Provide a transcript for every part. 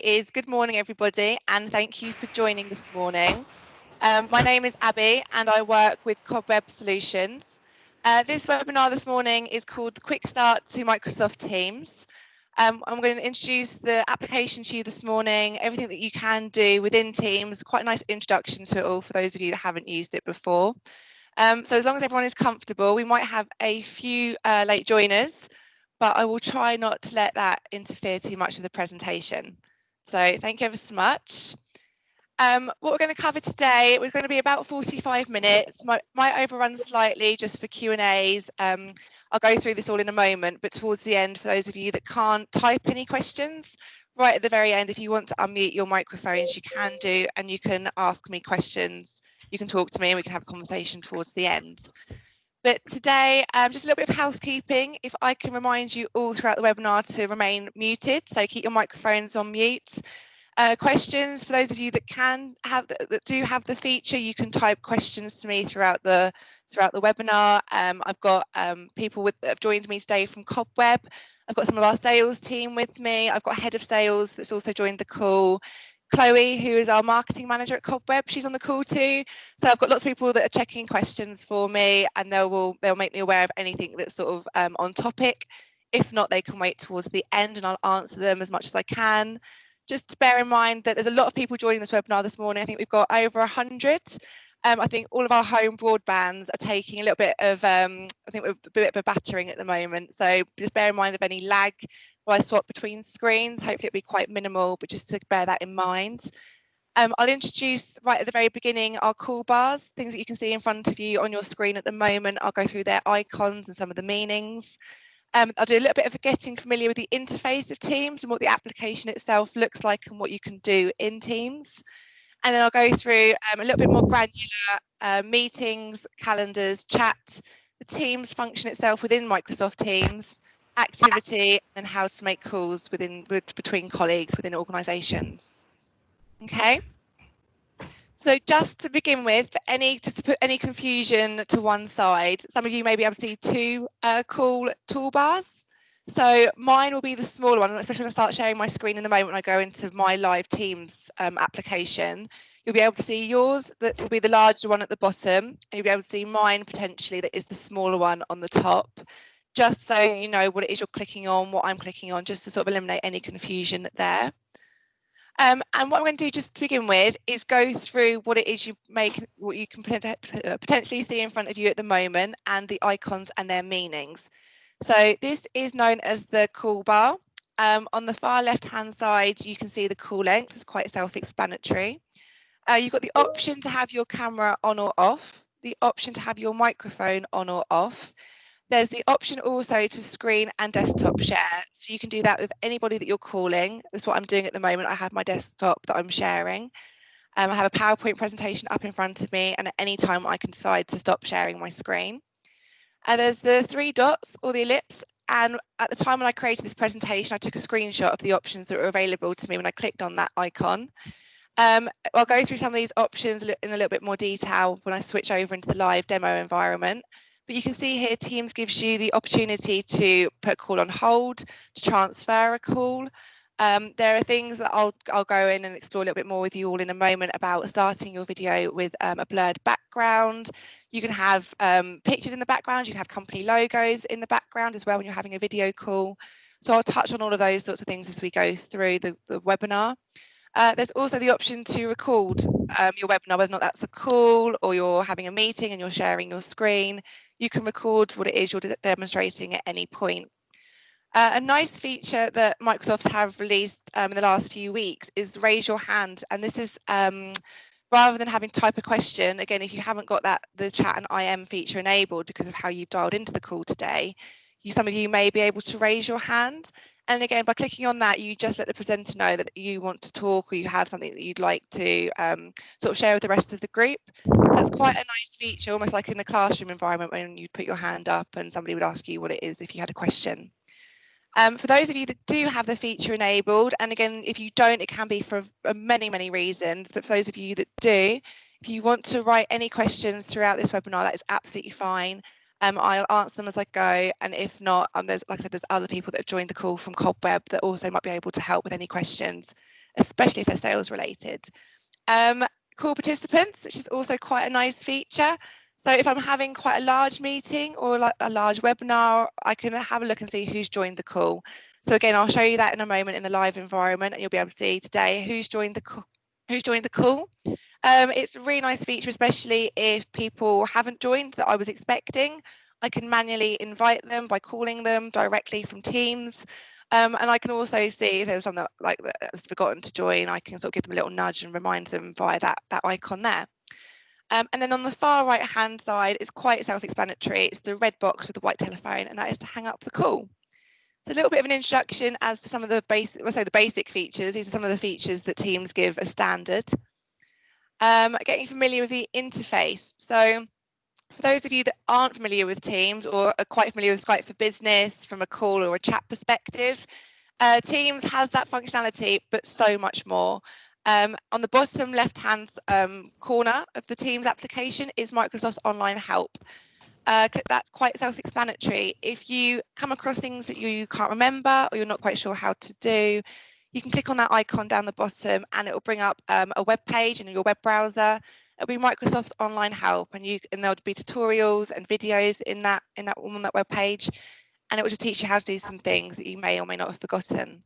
is good morning, everybody, and thank you for joining this morning. My name is Abby, and I work with Cobweb Solutions. This webinar this morning is called the Quick Start to Microsoft Teams. I'm going to introduce the application to you this morning, everything that you can do within Teams, quite a nice introduction to it all for those of you that haven't used it before. So as long as everyone is comfortable, we might have a few late joiners, but I will try not to let that interfere too much with the presentation. So thank you ever so much. What we're going to cover today, we're going to be about 45 minutes, might overrun slightly just for Q&As. I'll go through this all in a moment, but towards the end, for those of you that can't type any questions, right at the very end, if you want to unmute your microphones, you can do, and you can ask me questions. You can talk to me and we can have a conversation towards the end. But today, just a little bit of housekeeping. If I can remind you all throughout the webinar to remain muted, so keep your microphones on mute. Questions for those of you that do have the feature, you can type questions to me throughout the webinar. I've got people that have joined me today from Cobweb. I've got some of our sales team with me. I've got a head of sales that's also joined the call. Chloe, who is our marketing manager at Cobweb, she's on the call too. So I've got lots of people that are checking questions for me, and they'll make me aware of anything that's sort of on topic. If not, they can wait towards the end and I'll answer them as much as I can. Just to bear in mind that there's a lot of people joining this webinar this morning. I think we've got over 100. I think all of our home broadbands are taking a little bit of, I think we're a bit of a battering at the moment. So just bear in mind of any lag while I swap between screens. Hopefully it'll be quite minimal, but just to bear that in mind. I'll introduce right at the very beginning our call bars, things that you can see in front of you on your screen at the moment. I'll go through their icons and some of the meanings. I'll do a little bit of getting familiar with the interface of Teams and what the application itself looks like and what you can do in Teams. And then I'll go through a little bit more granular meetings, calendars, chat, the Teams function itself within Microsoft Teams, activity, and how to make calls between colleagues within organisations. Okay. So just to begin with, just to put any confusion to one side, some of you may be able to see two cool toolbars. So mine will be the smaller one, especially when I start sharing my screen in the moment when I go into my live Teams application. You'll be able to see yours, that will be the larger one at the bottom, and you'll be able to see mine potentially, that is the smaller one on the top, just so you know what it is you're clicking on, what I'm clicking on, just to sort of eliminate any confusion there. And what I'm going to do just to begin with is go through what it is what you can potentially see in front of you at the moment, and the icons and their meanings. So this is known as the call bar. On the far left-hand side, you can see the call length. It's quite self-explanatory. You've got the option to have your camera on or off, the option to have your microphone on or off. There's the option also to screen and desktop share. So you can do that with anybody that you're calling. That's what I'm doing at the moment. I have my desktop that I'm sharing. I have a PowerPoint presentation up in front of me, and at any time I can decide to stop sharing my screen. And there's the three dots or the ellipse. And at the time when I created this presentation, I took a screenshot of the options that were available to me when I clicked on that icon. I'll go through some of these options in a little bit more detail when I switch over into the live demo environment. But you can see here, Teams gives you the opportunity to put a call on hold, to transfer a call. There are things that I'll go in and explore a little bit more with you all in a moment about starting your video with a blurred background. You can have pictures in the background, you can have company logos in the background as well when you're having a video call. So I'll touch on all of those sorts of things as we go through the webinar. There's also the option to record your webinar, whether or not that's a call or you're having a meeting and you're sharing your screen. You can record what it is you're demonstrating at any point. A nice feature that Microsoft have released in the last few weeks is raise your hand. And this is rather than having to type a question, again, if you haven't got the chat and IM feature enabled because of how you've dialed into the call today, some of you may be able to raise your hand. And again, by clicking on that, you just let the presenter know that you want to talk or you have something that you'd like to sort of share with the rest of the group. That's quite a nice feature, almost like in the classroom environment when you put your hand up and somebody would ask you what it is if you had a question. For those of you that do have the feature enabled, and again, if you don't, it can be for many, many reasons, but for those of you that do, if you want to write any questions throughout this webinar, that is absolutely fine. I'll answer them as I go, and if not, like I said, there's other people that have joined the call from Cobweb that also might be able to help with any questions especially if they're sales related. Call participants, which is also quite a nice feature. So if I'm having quite a large meeting or like a large webinar, I can have a look and see who's joined the call. So again, I'll show you that in a moment in the live environment, and you'll be able to see today who's joined the call. It's a really nice feature, especially if people haven't joined that I was expecting. I can manually invite them by calling them directly from Teams. And I can also see if there's someone that's forgotten to join, I can sort of give them a little nudge and remind them via that icon there. And then on the far right hand side, it's quite self-explanatory. It's the red box with the white telephone, and that is to hang up the call. So a little bit of an introduction as to some of the basic features. These are some of the features that Teams give as standard. Getting familiar with the interface. So for those of you that aren't familiar with Teams or are quite familiar with Skype for Business from a call or a chat perspective, Teams has that functionality, but so much more. On the bottom left-hand corner of the Teams application is Microsoft's online help. That's quite self-explanatory. If you come across things that you can't remember or you're not quite sure how to do, you can click on that icon down the bottom and it will bring up a web page in your web browser. It'll be Microsoft's online help, and there'll be tutorials and videos on that web page, and it will just teach you how to do some things that you may or may not have forgotten.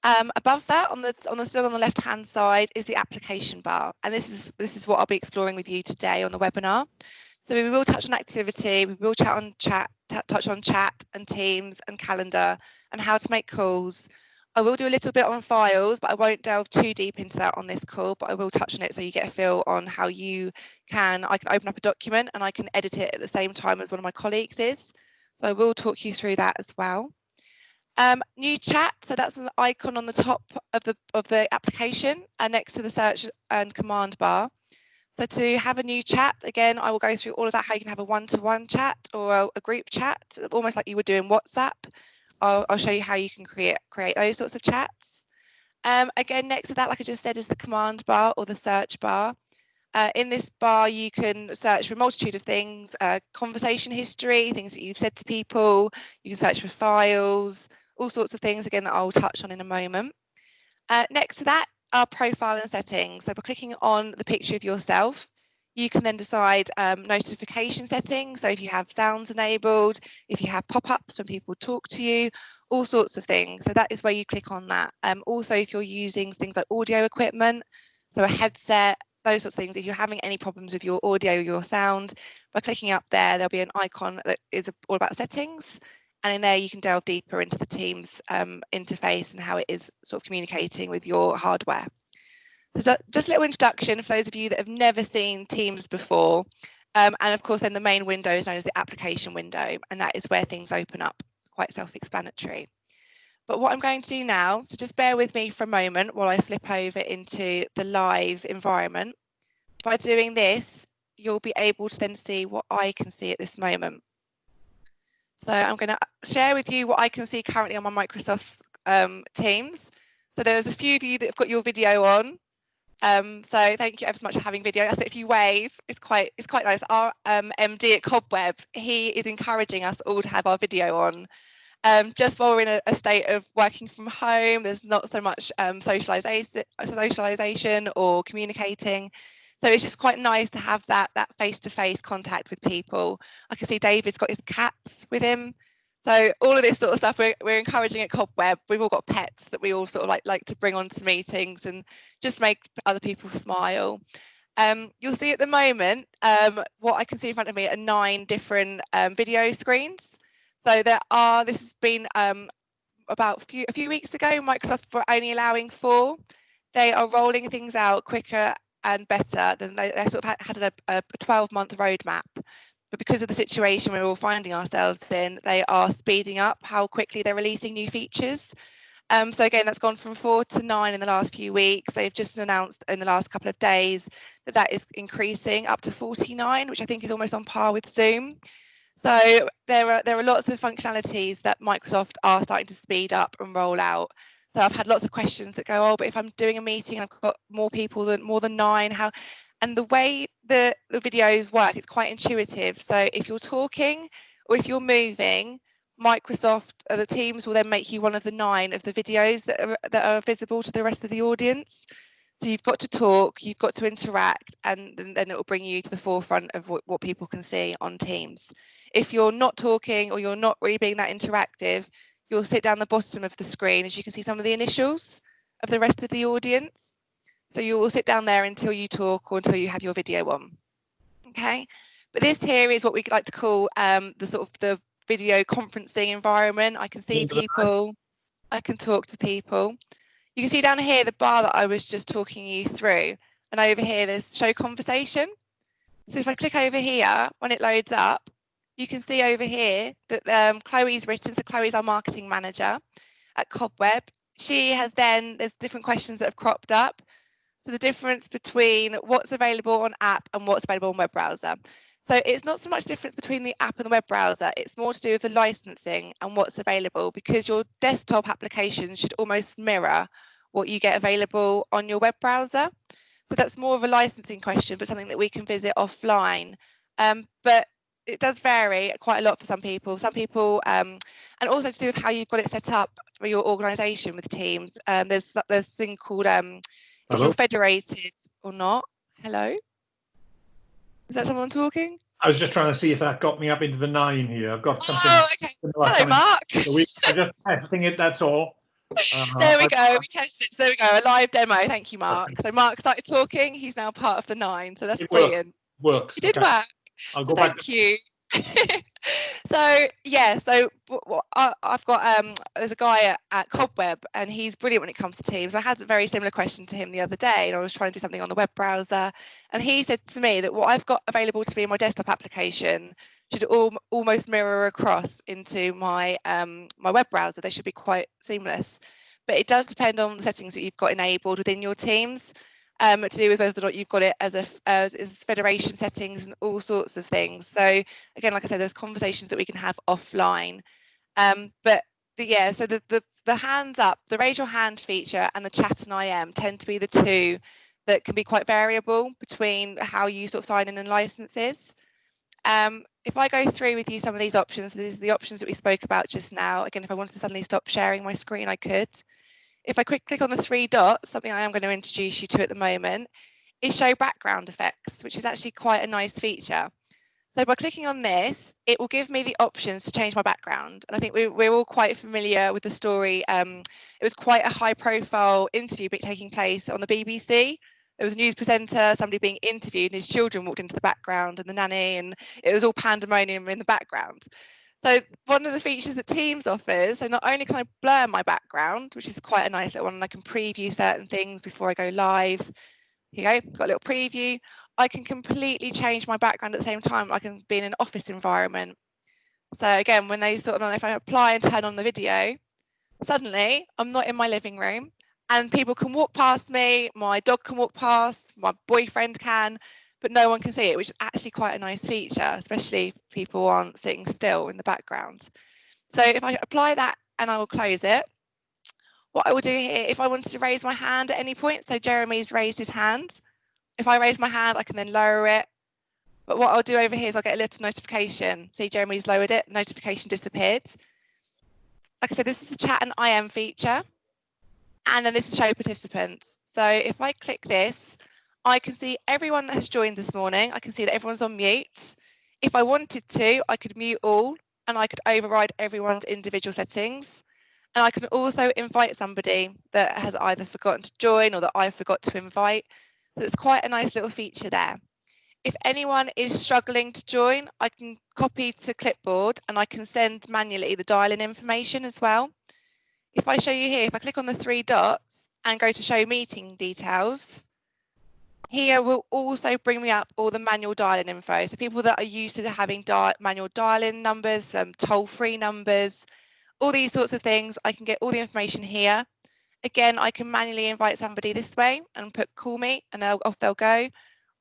Above that, still on the left-hand side, is the application bar, and this is what I'll be exploring with you today on the webinar. So we will touch on activity, we will touch on chat and Teams and calendar and how to make calls. I will do a little bit on files, but I won't delve too deep into that on this call, but I will touch on it so you get a feel on how I can open up a document and I can edit it at the same time as one of my colleagues is. So I will talk you through that as well. New chat, so that's an icon on the top of the application and next to the search and command bar. So to have a new chat, again, I will go through all of that, how you can have a one-to-one chat or a group chat, almost like you would do in WhatsApp. I'll show you how you can create those sorts of chats. Again, next to that, like I just said, is the command bar or the search bar. In this bar, you can search for a multitude of things, conversation history, things that you've said to people. You can search for files, all sorts of things, again, that I'll touch on in a moment. Next to that are profile and settings. So by clicking on the picture of yourself, you can then decide notification settings. So if you have sounds enabled, if you have pop-ups when people talk to you, all sorts of things. So that is where you click on that. Also, if you're using things like audio equipment, so a headset, those sorts of things, if you're having any problems with your audio or your sound, by clicking up there, there'll be an icon that is all about settings. And in there, you can delve deeper into the Teams interface and how it is sort of communicating with your hardware. So just a little introduction for those of you that have never seen Teams before. And of course, then the main window is known as the application window, and that is where things open up, quite self-explanatory. But what I'm going to do now, so just bear with me for a moment while I flip over into the live environment. By doing this, you'll be able to then see what I can see at this moment. So I'm going to share with you what I can see currently on my Microsoft Teams. So there's a few of you that have got your video on. So thank you ever so much for having video. So if you wave, it's quite nice. Our MD at Cobweb, he is encouraging us all to have our video on. Just while we're in a state of working from home, there's not so much socialization or communicating. So it's just quite nice to have that face-to-face contact with people. I can see David's got his cats with him. So all of this sort of stuff we're encouraging at Cobweb. We've all got pets that we all sort of like to bring onto meetings and just make other people smile. You'll see at the moment what I can see in front of me are 9 different video screens. So this has been about a few weeks ago, Microsoft were only allowing 4. They are rolling things out quicker and better than they sort of had a 12-month roadmap. But because of the situation we're all finding ourselves in, they are speeding up how quickly they're releasing new features. So again, that's gone from 4 to 9 in the last few weeks. They've just announced in the last couple of days that is increasing up to 49, which I think is almost on par with Zoom. So there are lots of functionalities that Microsoft are starting to speed up and roll out. So I've had lots of questions that go, oh, but if I'm doing a meeting and I've got more than 9, how? And the way the videos work, it's quite intuitive. So if you're talking or if you're moving, Microsoft, the Teams will then make you one of the 9 of the videos that are visible to the rest of the audience. So you've got to talk, you've got to interact, and then it will bring you to the forefront of what people can see on Teams. If you're not talking or you're not really being that interactive, you'll sit down the bottom of the screen, as you can see some of the initials of the rest of the audience. So you will sit down there until you talk or until you have your video on. Okay, but this here is what we like to call the sort of the video conferencing environment. I can see people, I can talk to people. You can see down here the bar that I was just talking you through, and over here there's show conversation. So if I click over here, when it loads up, you can see over here that Chloe's written, so Chloe's our marketing manager at Cobweb. She has there's different questions that have cropped up. So the difference between what's available on app and what's available on web browser. So it's not so much difference between the app and the web browser, it's more to do with the licensing and what's available, because your desktop application should almost mirror what you get available on your web browser. So that's more of a licensing question, but something that we can visit offline. But it does vary quite a lot for some people. And also to do with how you've got it set up for your organisation with Teams. There's this thing called if you're federated or not. Hello? Is that someone talking? I was just trying to see if that got me up into the 9 here. I've got something. Oh, okay. Hello, Mark. I'm just testing it, that's all. There we go. We tested. There we go. A live demo. Thank you, Mark. So Mark started talking. He's now part of the 9. So that's brilliant. Works. It did work. I'll go back. Thank you. So yeah, so I've got there's a guy at Cobweb, and he's brilliant when it comes to Teams. I had a very similar question to him the other day, and I was trying to do something on the web browser, and he said to me that what I've got available to me in my desktop application should almost mirror across into my my web browser. They should be quite seamless, but it does depend on the settings that you've got enabled within your Teams. To do with whether or not you've got it as federation settings and all sorts of things. So again, like I said, there's conversations that we can have offline. But the hands up, the raise your hand feature and the chat and IM tend to be the 2 that can be quite variable between how you sort of sign in and licenses. If I go through with you some of these options, these are the options that we spoke about just now. Again, if I wanted to suddenly stop sharing my screen, I could. If I click on the 3 dots, something I am going to introduce you to at the moment, is show background effects, which is actually quite a nice feature. So by clicking on this, it will give me the options to change my background. And I think we're all quite familiar with the story. It was quite a high profile interview taking place on the BBC. There was a news presenter, somebody being interviewed, and his children walked into the background, and the nanny, and it was all pandemonium in the background. So one of the features that Teams offers, so not only can I blur my background, which is quite a nice little one, and I can preview certain things before I go live. Here you go, got a little preview. I can completely change my background at the same time. I can be in an office environment. So again, when they sort of, if I apply and turn on the video, suddenly I'm not in my living room, and people can walk past me, my dog can walk past, my boyfriend can, but no one can see it, which is actually quite a nice feature, especially if people aren't sitting still in the background. So if I apply that and I will close it, what I will do here, if I wanted to raise my hand at any point, so Jeremy's raised his hand, if I raise my hand, I can then lower it. But what I'll do over here is I'll get a little notification. See, Jeremy's lowered it, notification disappeared. Like I said, this is the chat and IM feature. And then this is show participants. So if I click this, I can see everyone that has joined this morning. I can see that everyone's on mute. If I wanted to, I could mute all, and I could override everyone's individual settings. And I can also invite somebody that has either forgotten to join or that I forgot to invite. So it's quite a nice little feature there. If anyone is struggling to join, I can copy to clipboard, and I can send manually the dial-in information as well. If I show you here, if I click on the 3 dots and go to show meeting details, here will also bring me up all the manual dial-in info. So people that are used to having manual dial-in numbers, toll-free numbers, all these sorts of things, I can get all the information here. Again, I can manually invite somebody this way and put call me, and off they'll go,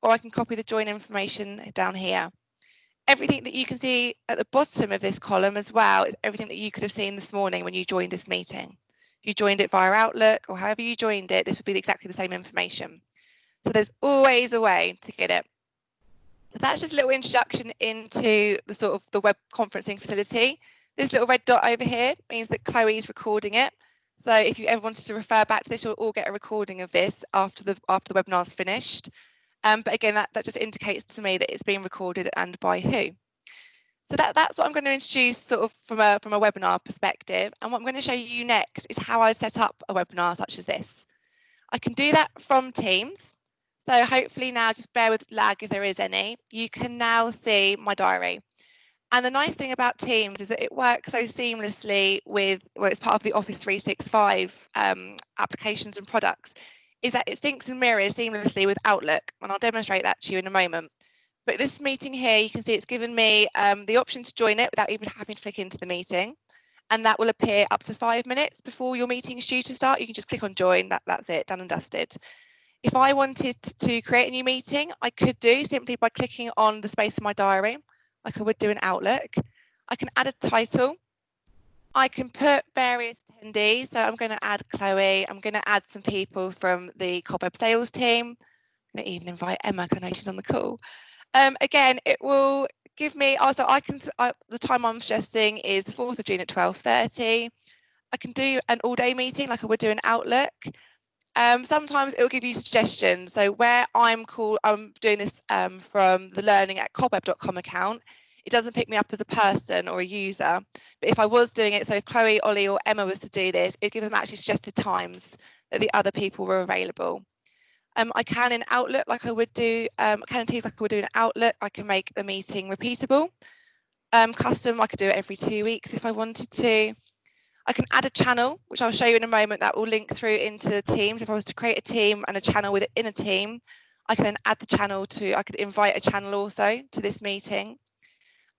or I can copy the join information down here. Everything that you can see at the bottom of this column as well is everything that you could have seen this morning when you joined this meeting. If you joined it via Outlook or however you joined it, this would be exactly the same information. So there's always a way to get it. So that's just a little introduction into the sort of the web conferencing facility. This little red dot over here means that Chloe's recording it. So if you ever wanted to refer back to this, you'll all get a recording of this after the webinar's finished. But again, that just indicates to me that it's being recorded and by who. So that's what I'm going to introduce sort of from a webinar perspective. And what I'm going to show you next is how I set up a webinar such as this. I can do that from Teams. So hopefully now, just bear with lag if there is any, you can now see my diary. And the nice thing about Teams is that it works so seamlessly with, well, it's part of the Office 365 applications and products, is that it syncs and mirrors seamlessly with Outlook. And I'll demonstrate that to you in a moment. But this meeting here, you can see it's given me the option to join it without even having to click into the meeting. And that will appear up to 5 minutes before your meeting is due to start. You can just click on join, that's it, done and dusted. If I wanted to create a new meeting, I could do simply by clicking on the space in my diary, like I would do in Outlook. I can add a title. I can put various attendees. So I'm going to add Chloe. I'm going to add some people from the Cobweb sales team. I'm going to even invite Emma because I know she's on the call. Again, it will give me, also the time I'm suggesting is the 4th of June at 12:30. I can do an all-day meeting like I would do in Outlook. Sometimes it will give you suggestions. So where I'm doing this from the learning@cobweb.com account, it doesn't pick me up as a person or a user. But if I was doing it, so if Chloe, Ollie or Emma was to do this, it gives them actually suggested times that the other people were available. I can in Outlook, like I would do, I can in Teams like I would do in Outlook, I can make the meeting repeatable. Custom, I could do it every 2 weeks if I wanted to. I can add a channel, which I'll show you in a moment, that will link through into Teams. If I was to create a team and a channel within a team, I can then add the channel I could invite a channel also to this meeting.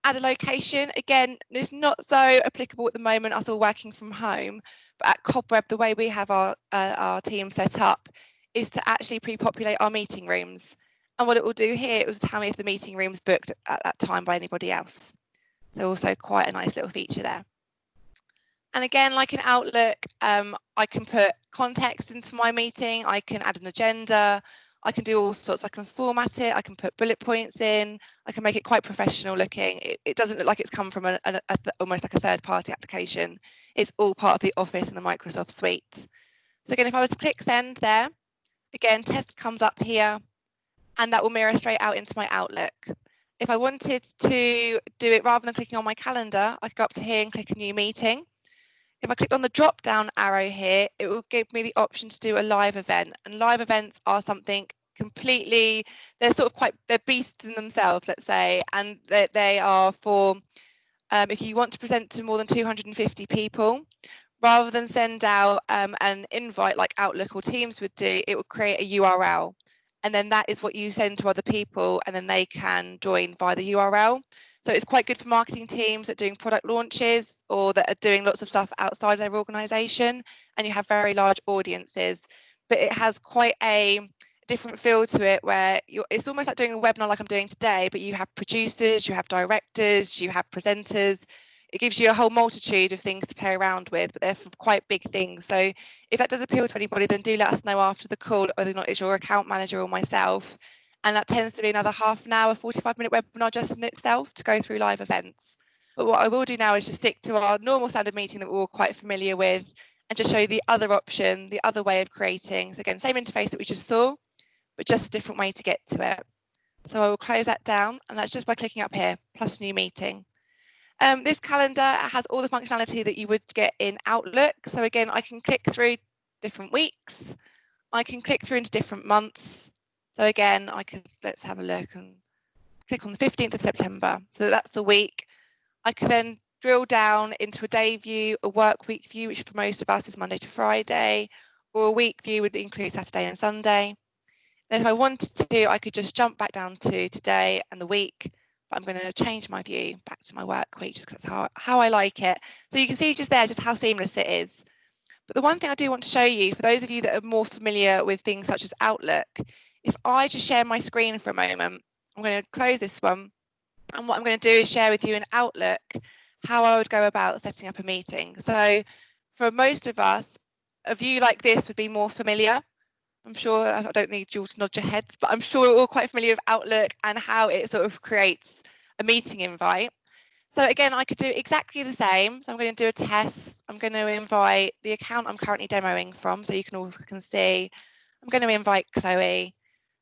Add a location, again, it's not so applicable at the moment, us all working from home, but at Cobweb, the way we have our team set up is to actually pre-populate our meeting rooms. And what it will do here, it will tell me if the meeting room's booked at that time by anybody else. So also quite a nice little feature there. And again, like in Outlook, I can put context into my meeting, I can add an agenda, I can do all sorts, I can format it, I can put bullet points in, I can make it quite professional looking. It doesn't look like it's come from almost like a third-party application. It's all part of the Office and the Microsoft suite. So again, if I was to click send there, again, test comes up here, and that will mirror straight out into my Outlook. If I wanted to do it rather than clicking on my calendar, I could go up to here and click a new meeting. If I click on the drop down arrow here, it will give me the option to do a live event. And live events are something completely, they're beasts in themselves, let's say, and they are for if you want to present to more than 250 people, rather than send out an invite like Outlook or Teams would do, it will create a URL. And then that is what you send to other people, and then they can join via the URL. So it's quite good for marketing teams that are doing product launches or that are doing lots of stuff outside their organisation, and you have very large audiences. But it has quite a different feel to it where it's almost like doing a webinar like I'm doing today, but you have producers, you have directors, you have presenters. It gives you a whole multitude of things to play around with, but they're quite big things. So if that does appeal to anybody, then do let us know after the call whether or not it's your account manager or myself. And that tends to be another half an hour, 45-minute webinar just in itself to go through live events. But what I will do now is just stick to our normal standard meeting that we're all quite familiar with and just show you the other option, the other way of creating. So again, same interface that we just saw, but just a different way to get to it. So I will close that down, and that's just by clicking up here, plus new meeting. This calendar has all the functionality that you would get in Outlook. So again, I can click through different weeks. I can click through into different months. So again, let's have a look and click on the 15th of September. So that's the week. I can then drill down into a day view, a work week view, which for most of us is Monday to Friday, or a week view would include Saturday and Sunday. Then if I wanted to, I could just jump back down to today and the week. But I'm going to change my view back to my work week just because that's how I like it. So you can see just there just how seamless it is. But the one thing I do want to show you, for those of you that are more familiar with things such as Outlook, if I just share my screen for a moment, I'm going to close this one. And what I'm going to do is share with you in Outlook how I would go about setting up a meeting. So for most of us, a view like this would be more familiar. I'm sure, I don't need you all to nod your heads, but I'm sure we're all quite familiar with Outlook and how it sort of creates a meeting invite. So again, I could do exactly the same. So I'm going to do a test. I'm going to invite the account I'm currently demoing from, so you can all can see. I'm going to invite Chloe.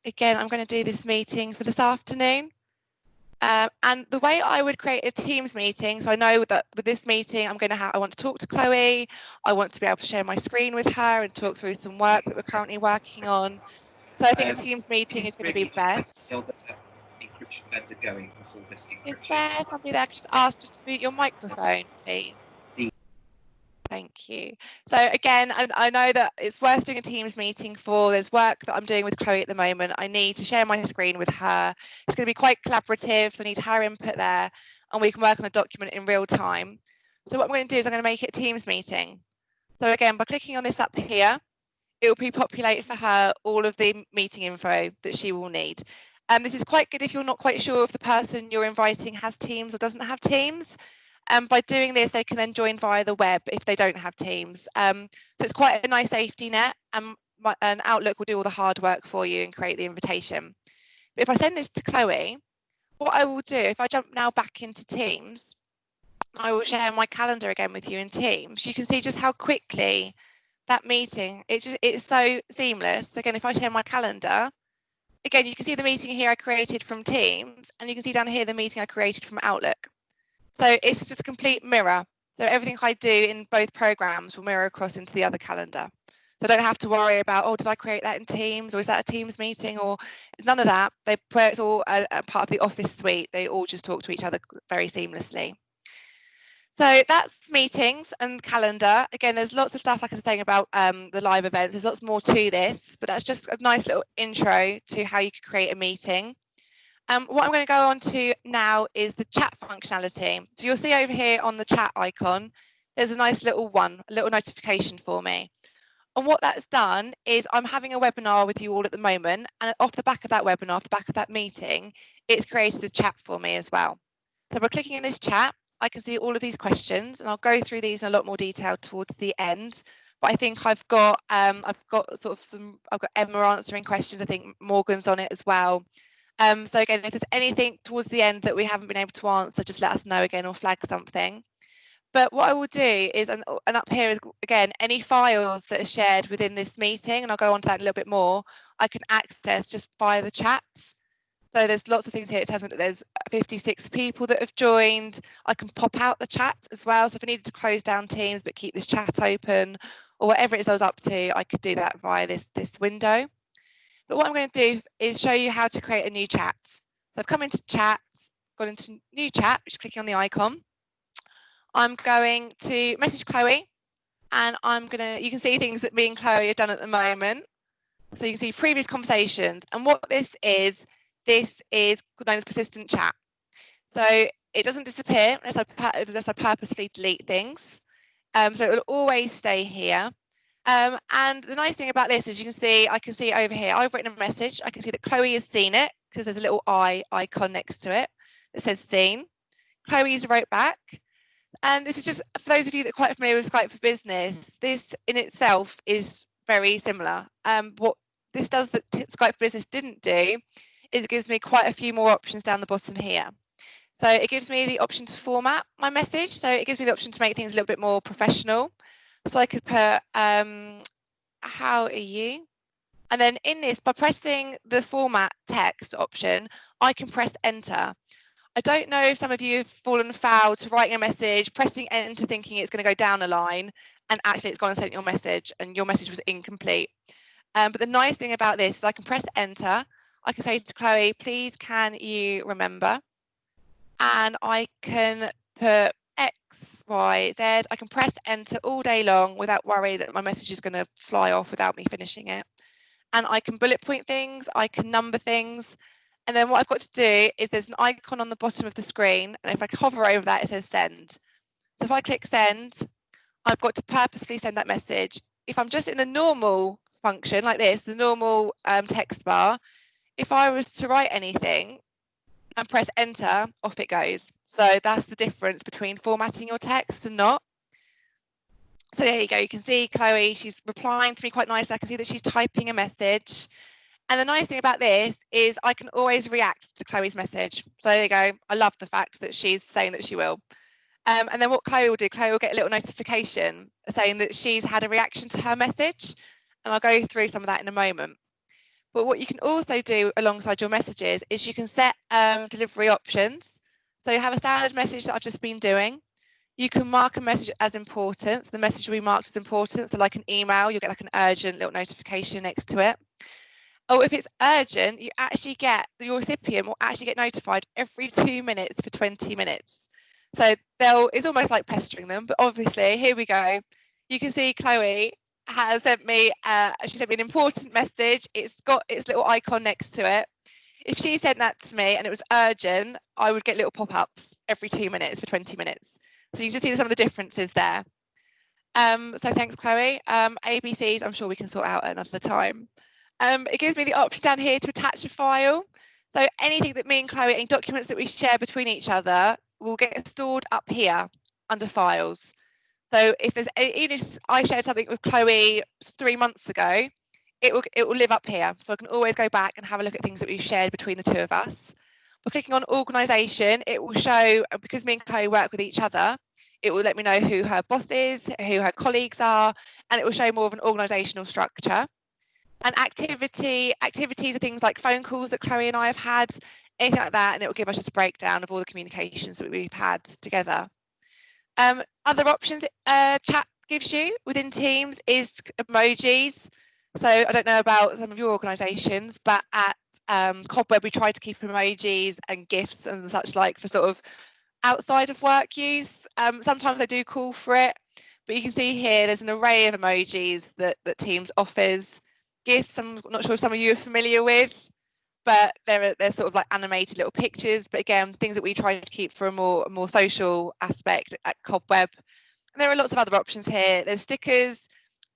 Again, I'm going to do this meeting for this afternoon. And the way I would create a Teams meeting, so I know that with this meeting, I want to talk to Chloe. I want to be able to share my screen with her and talk through some work that we're currently working on. So I think a Teams meeting is going to be best. Is there somebody that I could just ask just to mute your microphone, please? Thank you. So again, I know that it's worth doing a Teams meeting for. There's work that I'm doing with Chloe at the moment. I need to share my screen with her. It's going to be quite collaborative, so I need her input there, and we can work on a document in real time. So what I'm going to do is I'm going to make it a Teams meeting. So again, by clicking on this up here, it will pre-populate for her all of the meeting info that she will need. This is quite good if you're not quite sure if the person you're inviting has Teams or doesn't have Teams. By doing this, they can then join via the web if they don't have Teams. So it's quite a nice safety net, and Outlook will do all the hard work for you and create the invitation. But if I send this to Chloe, what I will do, if I jump now back into Teams, I will share my calendar again with you in Teams. You can see just how quickly that meeting, it's so seamless. Again, if I share my calendar, again, you can see the meeting here I created from Teams, and you can see down here the meeting I created from Outlook. So it's just a complete mirror. So everything I do in both programs will mirror across into the other calendar. So I don't have to worry about, oh, did I create that in Teams, or is that a Teams meeting, or none of that. It's all a part of the Office suite. They all just talk to each other very seamlessly. So that's meetings and calendar. Again, there's lots of stuff, like I was saying, about the live events. There's lots more to this, but that's just a nice little intro to how you could create a meeting. What I'm going to go on to now is the chat functionality. So you'll see over here on the chat icon, there's a nice little a little notification for me. And what that's done is I'm having a webinar with you all at the moment, and off the back of that webinar, off the back of that meeting, it's created a chat for me as well. So by clicking in this chat, I can see all of these questions, and I'll go through these in a lot more detail towards the end. But I think I've got Emma answering questions. I think Morgan's on it as well. So again, if there's anything towards the end that we haven't been able to answer, just let us know again or flag something. But what I will do is, and up here is, again, any files that are shared within this meeting, and I'll go on to that a little bit more, I can access just via the chats. So there's lots of things here. It tells me that there's 56 people that have joined. I can pop out the chat as well. So if I needed to close down Teams but keep this chat open, or whatever it is I was up to, I could do that via this window. But what I'm going to do is show you how to create a new chat. So I've come into chat, gone into new chat, just clicking on the icon. I'm going to message Chloe, and you can see things that me and Chloe have done at the moment. So you can see previous conversations, and what this is known as persistent chat. So it doesn't disappear unless I purposely delete things. So it will always stay here. And the nice thing about this is I can see over here, I've written a message. I can see that Chloe has seen it because there's a little eye icon next to it that says seen. Chloe's wrote back. And this is just, for those of you that are quite familiar with Skype for Business, this in itself is very similar. What this does that Skype for Business didn't do is it gives me quite a few more options down the bottom here. So it gives me the option to format my message. So it gives me the option to make things a little bit more professional. So I could put, how are you? And then in this, by pressing the format text option, I can press enter. I don't know if some of you have fallen foul to writing a message, pressing enter, thinking it's going to go down a line, and actually it's gone and sent your message, and your message was incomplete. But the nice thing about this is I can press enter. I can say to Chloe, please can you remember? And I can put X, Y, Z. I can press enter all day long without worry that my message is going to fly off without me finishing it. And I can bullet point things, I can number things. And then what I've got to do is there's an icon on the bottom of the screen. And if I hover over that, it says send. So if I click send, I've got to purposely send that message. If I'm just in the normal function like this, the normal text bar, if I was to write anything and press enter, off it goes. So that's the difference between formatting your text and not. So there you go. You can see Chloe, she's replying to me quite nicely. I can see that she's typing a message. And the nice thing about this is I can always react to Chloe's message. So there you go. I love the fact that she's saying that she will. And then what Chloe will do, Chloe will get a little notification saying that she's had a reaction to her message. And I'll go through some of that in a moment. But what you can also do alongside your messages is you can set delivery options. So you have a standard message that I've just been doing. You can mark a message as important. So the message will be marked as important. So like an email, you'll get like an urgent little notification next to it. Or if it's urgent, you actually get, your recipient will actually get notified every 2 minutes for 20 minutes. So it's almost like pestering them, but obviously, here we go. You can see Chloe has sent me, she sent me an important message. It's got its little icon next to it. If she sent that to me and it was urgent, I would get little pop-ups every 2 minutes for 20 minutes. So you can just see some of the differences there. So thanks, Chloe. ABCs, I'm sure we can sort out at another time. It gives me the option down here to attach a file. So anything that me and Chloe, any documents that we share between each other will get stored up here under files. So if there's, even if I shared something with Chloe 3 months ago, it will live up here. So I can always go back and have a look at things that we've shared between the two of us. By clicking on organisation, it will show, because me and Chloe work with each other, it will let me know who her boss is, who her colleagues are, and it will show more of an organisational structure. And activities are things like phone calls that Chloe and I have had, anything like that, and it will give us just a breakdown of all the communications that we've had together. Other options chat gives you within Teams is emojis. So I don't know about some of your organisations, but at Cobweb we try to keep emojis and GIFs and such like for sort of outside of work use. Sometimes I do call for it, but you can see here there's an array of emojis that Teams offers. GIFs, I'm not sure if some of you are familiar with, but they're sort of like animated little pictures. But again, things that we try to keep for a more social aspect at Cobweb. And there are lots of other options here. There's stickers.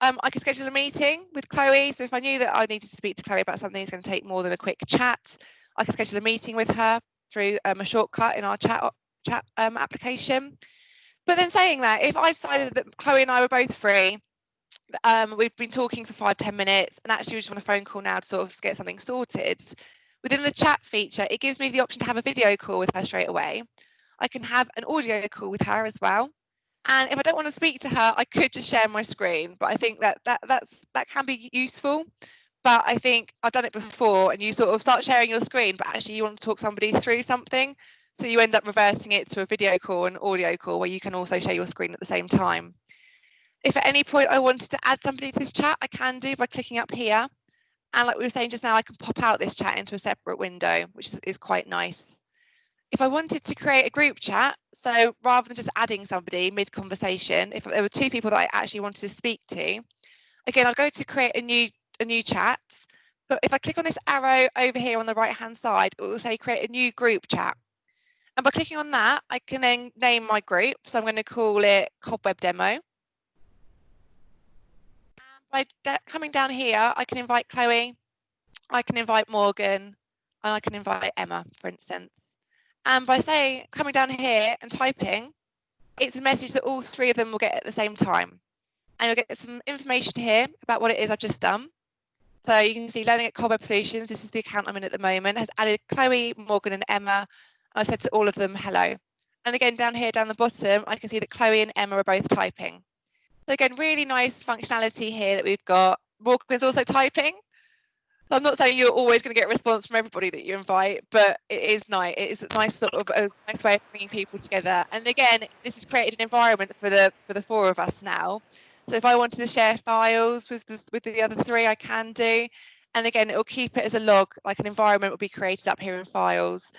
I could schedule a meeting with Chloe. So if I knew that I needed to speak to Chloe about something that's going to take more than a quick chat, I could schedule a meeting with her through a shortcut in our chat application. But then saying that, if I decided that Chloe and I were both free, we've been talking for 5-10 minutes and actually we just want a phone call now to sort of get something sorted, within the chat feature it gives me the option to have a video call with her straight away. I can have an audio call with her as well, and if I don't want to speak to her I could just share my screen, but I think that can be useful. But I think I've done it before and you sort of start sharing your screen but actually you want to talk somebody through something, so you end up reversing it to a video call and audio call where you can also share your screen at the same time. If at any point I wanted to add somebody to this chat, I can do by clicking up here. And like we were saying just now, I can pop out this chat into a separate window, which is quite nice. If I wanted to create a group chat, so rather than just adding somebody mid-conversation, if there were two people that I actually wanted to speak to, again, I'd go to create a new chat. But if I click on this arrow over here on the right-hand side, it will say create a new group chat. And by clicking on that, I can then name my group. So I'm going to call it Cobweb Demo. By coming down here, I can invite Chloe, I can invite Morgan, and I can invite Emma, for instance. And by coming down here and typing, it's a message that all three of them will get at the same time. And you'll get some information here about what it is I've just done. So you can see Learning at Cobweb Solutions, this is the account I'm in at the moment, has added Chloe, Morgan and Emma. And I said to all of them, hello. And again, down here, down the bottom, I can see that Chloe and Emma are both typing. So again, really nice functionality here that we've got. Morgan's also typing. So I'm not saying you're always going to get a response from everybody that you invite, but it is nice. It is a nice sort of a nice way of bringing people together. And again, this has created an environment for the four of us now. So if I wanted to share files with the other three, I can do. And again, it will keep it as a log, like an environment will be created up here in files.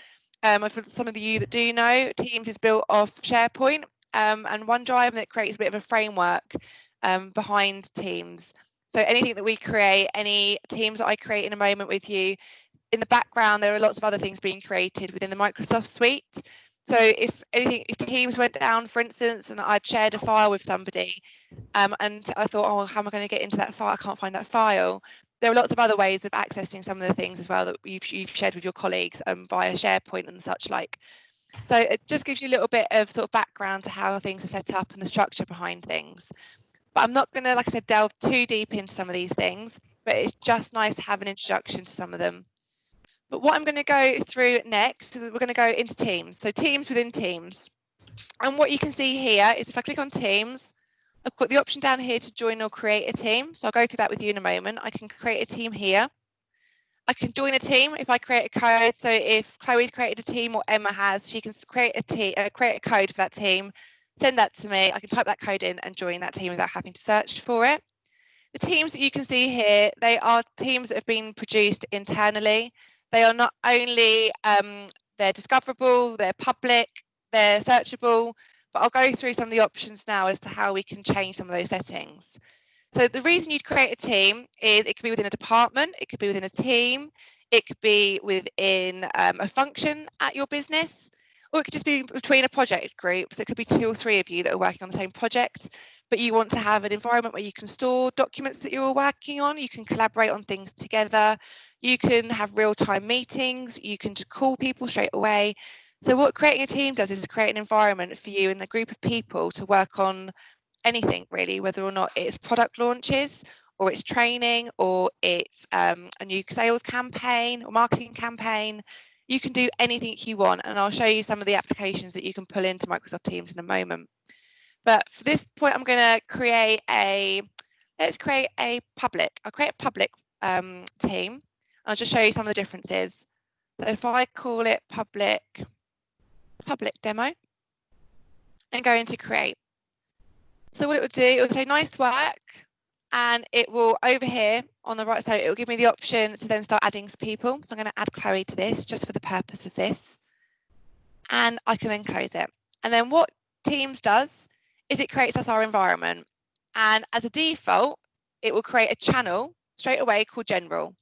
For some of you that do know, Teams is built off SharePoint and OneDrive, and it creates a bit of a framework behind Teams. So anything that we create, any Teams that I create in a moment with you, in the background there are lots of other things being created within the Microsoft suite. So if Teams went down, for instance, and I'd shared a file with somebody, and I thought, oh, how am I going to get into that file? I can't find that file. There are lots of other ways of accessing some of the things as well that you've shared with your colleagues via SharePoint and such like. So it just gives you a little bit of sort of background to how things are set up and the structure behind things. But I'm not going to, like I said, delve too deep into some of these things. but it's just nice to have an introduction to some of them. But what I'm going to go through next is we're going to go into teams. So teams within teams. And what you can see here is if I click on teams, I've got the option down here to join or create a team. So I'll go through that with you in a moment. I can create a team here. I can join a team if I create a code. So if Chloe's created a team or Emma has, she can create a code for that team, send that to me. I can type that code in and join that team without having to search for it. The teams that you can see here, they are teams that have been produced internally. They are not only, they're discoverable, they're public, they're searchable, but I'll go through some of the options now as to how we can change some of those settings. So the reason you'd create a team is it could be within a department, it could be within a team, it could be within a function at your business, or it could just be between a project group. So it could be 2 or 3 of you that are working on the same project, but you want to have an environment where you can store documents that you're all working on, you can collaborate on things together, you can have real-time meetings, you can just call people straight away. So what creating a team does is create an environment for you and the group of people to work on anything really, whether or not it's product launches or it's training or it's a new sales campaign or marketing campaign. You can do anything you want, and I'll show you some of the applications that you can pull into Microsoft Teams in a moment. But for this point, I'm going to create let's create a public. I'll create a public team. I'll just show you some of the differences. So if I call it public demo and go into create. So what it will do, it will say nice work, and it will over here on the right side, it will give me the option to then start adding people. So I'm going to add Chloe to this just for the purpose of this. And I can then close it. And then what Teams does is it creates us our environment. And as a default, it will create a channel straight away called General.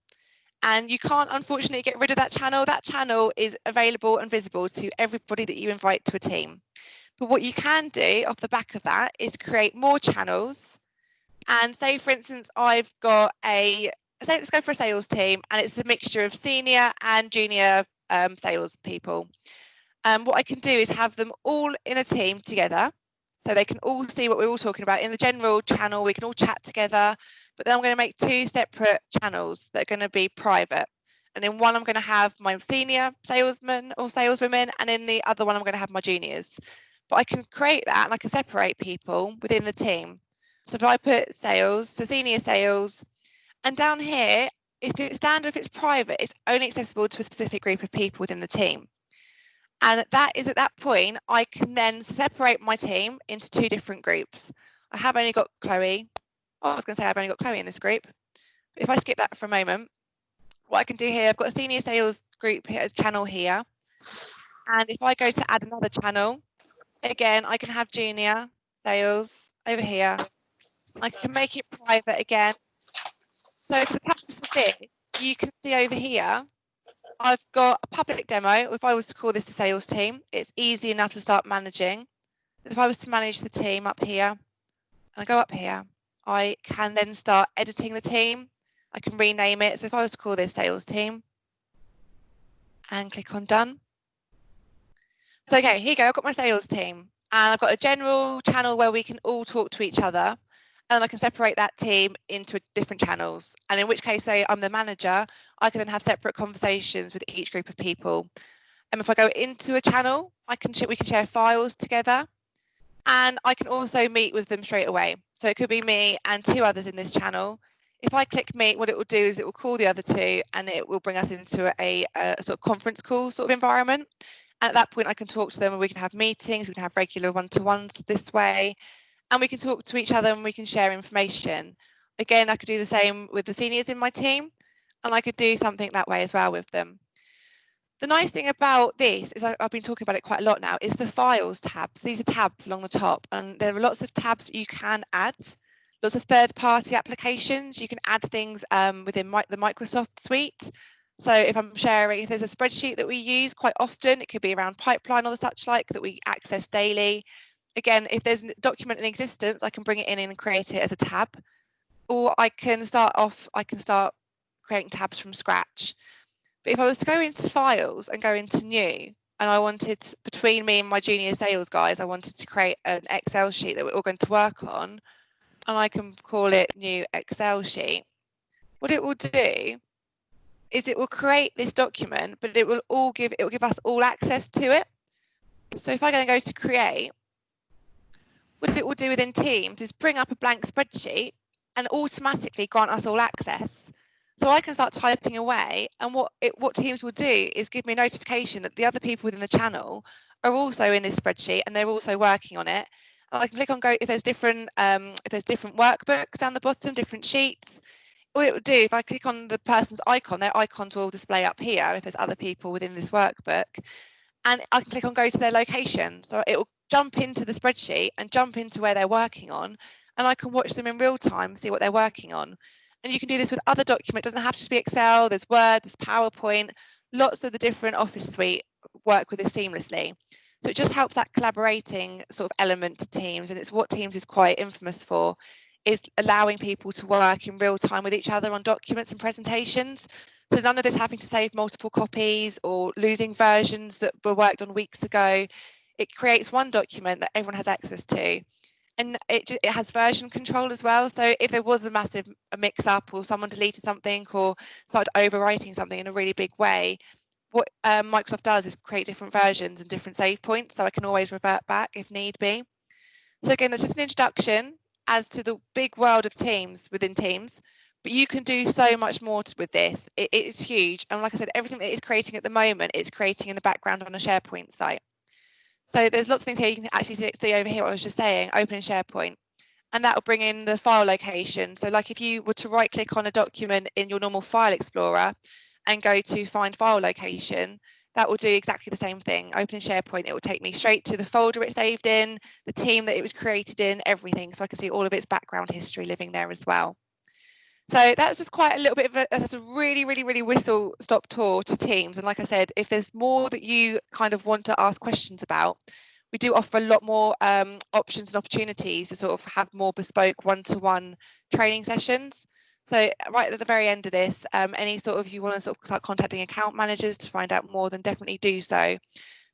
And you can't, unfortunately, get rid of that channel. That channel is available and visible to everybody that you invite to a team. But what you can do off the back of that is create more channels. And say, for instance, I've got let's go for a sales team, and it's a mixture of senior and junior sales people. What I can do is have them all in a team together, so they can all see what we're all talking about. In the general channel, we can all chat together, but then I'm going to make 2 separate channels that are going to be private. And in one, I'm going to have my senior salesmen or saleswomen, and in the other one, I'm going to have my juniors. But I can create that and I can separate people within the team. So if I put sales, the senior sales, and down here, if it's standard, if it's private, it's only accessible to a specific group of people within the team. And that is at that point, I can then separate my team into 2 different groups. I have only got Chloe. Oh, I was going to say I've only got Chloe in this group. But if I skip that for a moment, what I can do here, I've got a senior sales group here, channel here. And if I go to add another channel, again, I can have junior sales over here. I can make it private again. So for the purpose of this, you can see over here, I've got a public demo. If I was to call this a sales team, it's easy enough to start managing. If I was to manage the team up here, and I go up here, I can then start editing the team. I can rename it. So if I was to call this sales team and click on done. So okay, here you go, I've got my sales team, and I've got a general channel where we can all talk to each other. And I can separate that team into different channels. And in which case, say I'm the manager, I can then have separate conversations with each group of people. And if I go into a channel, we can share files together, and I can also meet with them straight away. So it could be me and 2 others in this channel. If I click meet, what it will do is it will call the other 2, and it will bring us into a sort of conference call sort of environment. And at that point, I can talk to them, and we can have meetings, we can have regular one-to-ones this way. And we can talk to each other and we can share information. Again, I could do the same with the seniors in my team, and I could do something that way as well with them. The nice thing about this is I've been talking about it quite a lot now, is the files tabs. These are tabs along the top, and there are lots of tabs you can add, lots of third-party applications. You can add things within the Microsoft suite. So if I'm sharing, if there's a spreadsheet that we use quite often, it could be around pipeline or the such like that we access daily. Again, if there's a document in existence, I can bring it in and create it as a tab, or I can start creating tabs from scratch. But if I was to go into files and go into new, and I wanted, between me and my junior sales guys, I wanted to create an Excel sheet that we're all going to work on, and I can call it new Excel sheet. what it will do is it will create this document, but it will give us all access to it. So if I then go to create, what it will do within Teams is bring up a blank spreadsheet and automatically grant us all access. So I can start typing away, and what Teams will do is give me a notification that the other people within the channel are also in this spreadsheet and they're also working on it. And I can click on go if there's different workbooks down the bottom, different sheets. What it will do, if I click on the person's icon, their icons will display up here if there's other people within this workbook. And I can click on go to their location. So it will jump into the spreadsheet and jump into where they're working on, and I can watch them in real time, see what they're working on. And you can do this with other documents. It doesn't have to be Excel, there's Word, there's PowerPoint, lots of the different Office suite work with this seamlessly. So it just helps that collaborating sort of element to Teams, and it's what Teams is quite infamous for, is allowing people to work in real time with each other on documents and presentations. So none of this having to save multiple copies or losing versions that were worked on weeks ago. It creates one document that everyone has access to. And it has version control as well. So if there was a massive mix-up or someone deleted something or started overwriting something in a really big way, what Microsoft does is create different versions and different save points, so I can always revert back if need be. So again, that's just an introduction as to the big world of Teams within Teams, but you can do so much more with this. It is huge. And like I said, everything that it's creating at the moment, it's creating in the background on a SharePoint site. So there's lots of things here you can actually see over here what I was just saying, open in SharePoint. And that will bring in the file location. So like if you were to right click on a document in your normal file explorer and go to find file location, that will do exactly the same thing. Open in SharePoint, it will take me straight to the folder it's saved in, the team that it was created in, everything. So I can see all of its background history living there as well. So that's just quite a little bit of that's a really whistle stop tour to Teams. And like I said, if there's more that you kind of want to ask questions about, we do offer a lot more options and opportunities to sort of have more bespoke one-to-one training sessions. So right at the very end of this, any sort of, you want to sort of start contacting account managers to find out more, then definitely do so.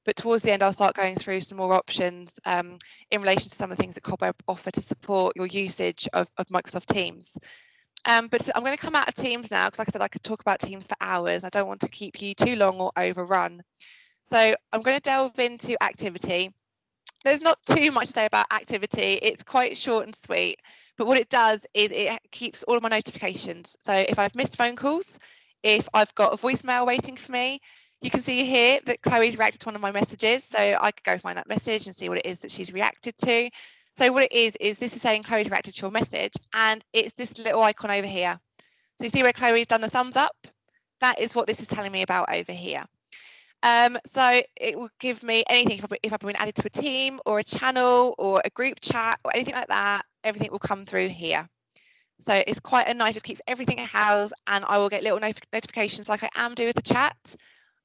But towards the end, I'll start going through some more options in relation to some of the things that Cobweb offer to support your usage of Microsoft Teams. But I'm going to come out of Teams now, because like I said, I could talk about Teams for hours. I don't want to keep you too long or overrun. So I'm going to delve into activity. There's not too much to say about activity. It's quite short and sweet. But what it does is it keeps all of my notifications. So if I've missed phone calls, if I've got a voicemail waiting for me, you can see here that Chloe's reacted to one of my messages. So I could go find that message and see what it is that she's reacted to. So what it is this is saying Chloe's reacted to your message, and it's this little icon over here. So you see where Chloe's done the thumbs up? That is what this is telling me about over here. So it will give me anything if I've been added to a team or a channel or a group chat or anything like that, everything will come through here. So it's quite a nice, just keeps everything housed, and I will get little notifications like I am doing with the chat.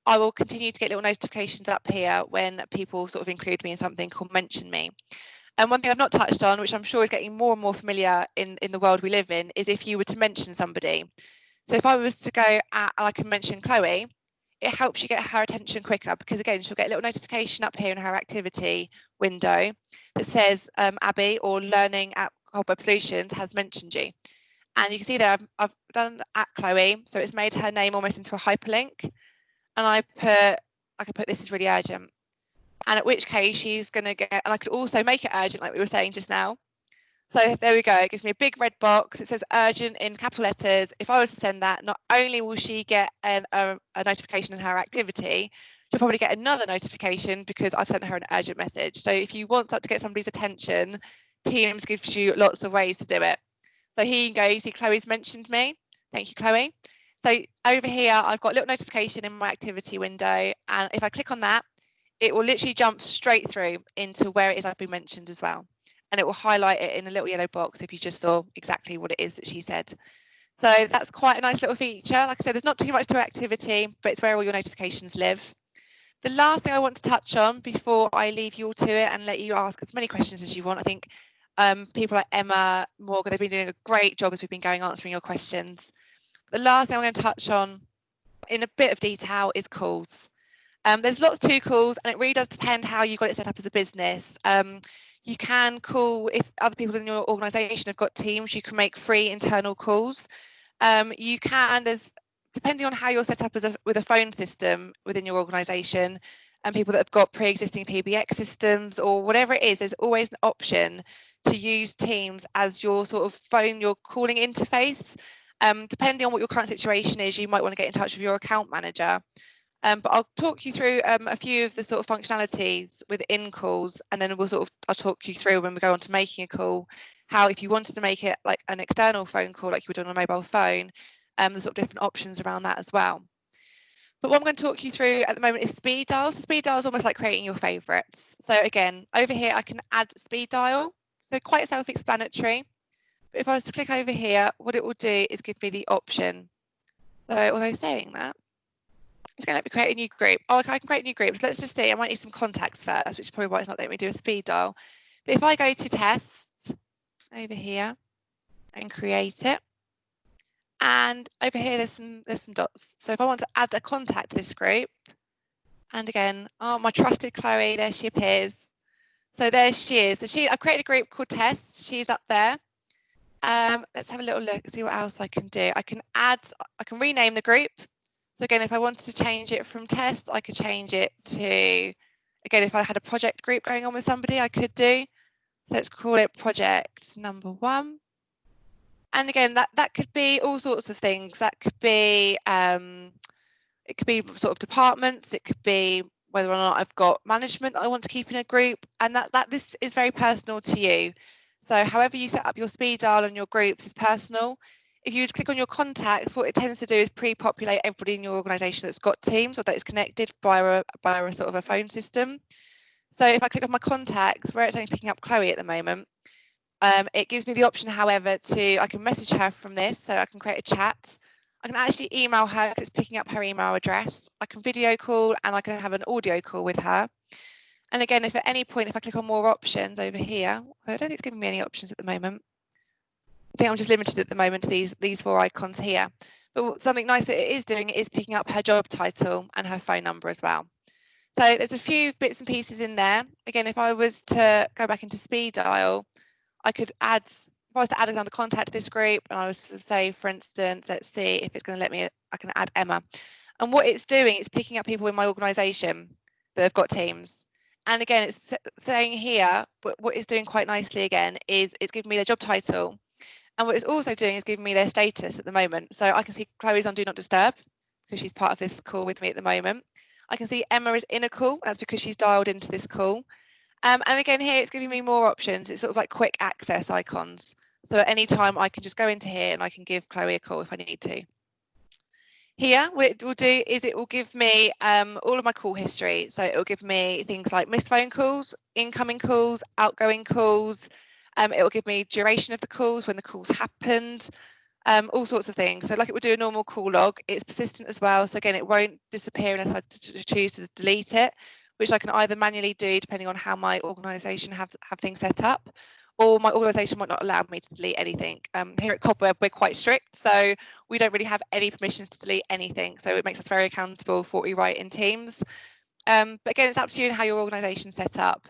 I will continue to get little notifications up here when people sort of include me in something or mention me. And one thing I've not touched on, which I'm sure is getting more and more familiar in the world we live in, is if you were to mention somebody. So if I was to go and I can mention Chloe, it helps you get her attention quicker, because again, she'll get a little notification up here in her activity window that says Abby or Learning at Cobweb Solutions has mentioned you. And you can see there I've done at Chloe, so it's made her name almost into a hyperlink. And I could put this is really urgent. And at which case she's going to get, and I could also make it urgent like we were saying just now. So there we go, it gives me a big red box, it says urgent in capital letters. If I was to send that, not only will she get a notification in her activity, she'll probably get another notification because I've sent her an urgent message. So if you want to get somebody's attention, Teams gives you lots of ways to do it. So here you go, you see Chloe's mentioned me. Thank you, Chloe. So over here, I've got a little notification in my activity window, and if I click on that, it will literally jump straight through into where it is I've been mentioned as well. And it will highlight it in a little yellow box if you just saw exactly what it is that she said. So that's quite a nice little feature. Like I said, there's not too much to activity, but it's where all your notifications live. The last thing I want to touch on before I leave you all to it and let you ask as many questions as you want, I think people like Emma, Morgan, they've been doing a great job as we've been going answering your questions. The last thing I'm going to touch on in a bit of detail is calls. There's lots to calls, and it really does depend how you've got it set up as a business. You can call, if other people in your organisation have got Teams, you can make free internal calls. You can, depending on how you're set up with a phone system within your organisation, and people that have got pre-existing PBX systems or whatever it is, there's always an option to use Teams as your sort of phone, your calling interface. Depending on what your current situation is, you might want to get in touch with your account manager. But I'll talk you through a few of the sort of functionalities within calls, and then I'll talk you through when we go on to making a call, how if you wanted to make it like an external phone call, like you would on a mobile phone, the sort of different options around that as well. But what I'm going to talk you through at the moment is speed dial. So speed dial is almost like creating your favorites. So again, over here, I can add speed dial. So quite self-explanatory. But if I was to click over here, what it will do is give me the option. So although saying that, it's going to let me create a new group. Oh, okay, I can create new groups. Let's just see. I might need some contacts first, which is probably why it's not letting me do a speed dial. But if I go to tests over here and create it, and over here there's some dots. So if I want to add a contact to this group, and again, oh, my trusted Chloe, there she appears. So there she is. So I've created a group called tests. She's up there. Let's have a little look and see what else I can do. I can rename the group. So again, if I wanted to change it from test, I could change it to, again, if I had a project group going on with somebody, I could do. So let's call it project number 1. And again, that could be all sorts of things. That could be, it could be sort of departments. It could be whether or not I've got management that I want to keep in a group. And this is very personal to you. So however you set up your speed dial and your groups is personal. If you click on your contacts, what it tends to do is pre-populate everybody in your organisation that's got Teams or that is connected via a sort of a phone system. So if I click on my contacts, where it's only picking up Chloe at the moment, it gives me the option, however, I can message her from this, so I can create a chat. I can actually email her because it's picking up her email address. I can video call and I can have an audio call with her. And again, if at any point, if I click on more options over here, I don't think it's giving me any options at the moment. I think I'm just limited at the moment to these 4 icons here. But something nice that it is doing is picking up her job title and her phone number as well. So there's a few bits and pieces in there. Again, if I was to go back into speed dial, I could add, if I was to add another contact to this group, and I was to say, for instance, let's see if it's going to let me, I can add Emma. And what it's doing, it's picking up people in my organisation that have got Teams. And again, it's saying here, but what it's doing quite nicely again is it's giving me their job title. And what it's also doing is giving me their status at the moment. So I can see Chloe's on Do Not Disturb because she's part of this call with me at the moment. I can see Emma is in a call. That's because she's dialed into this call. And again, here it's giving me more options. It's sort of like quick access icons. So at any time I can just go into here and I can give Chloe a call if I need to. Here, what it will do is it will give me all of my call history. So it will give me things like missed phone calls, incoming calls, outgoing calls. It will give me duration of the calls, when the calls happened, all sorts of things. So like it would do a normal call log, it's persistent as well. So again, it won't disappear unless I choose to delete it, which I can either manually do depending on how my organisation have things set up, or my organisation might not allow me to delete anything. Here at Cobweb, we're quite strict, so we don't really have any permissions to delete anything. So it makes us very accountable for what we write in Teams. But again, it's up to you and how your organisation's set up.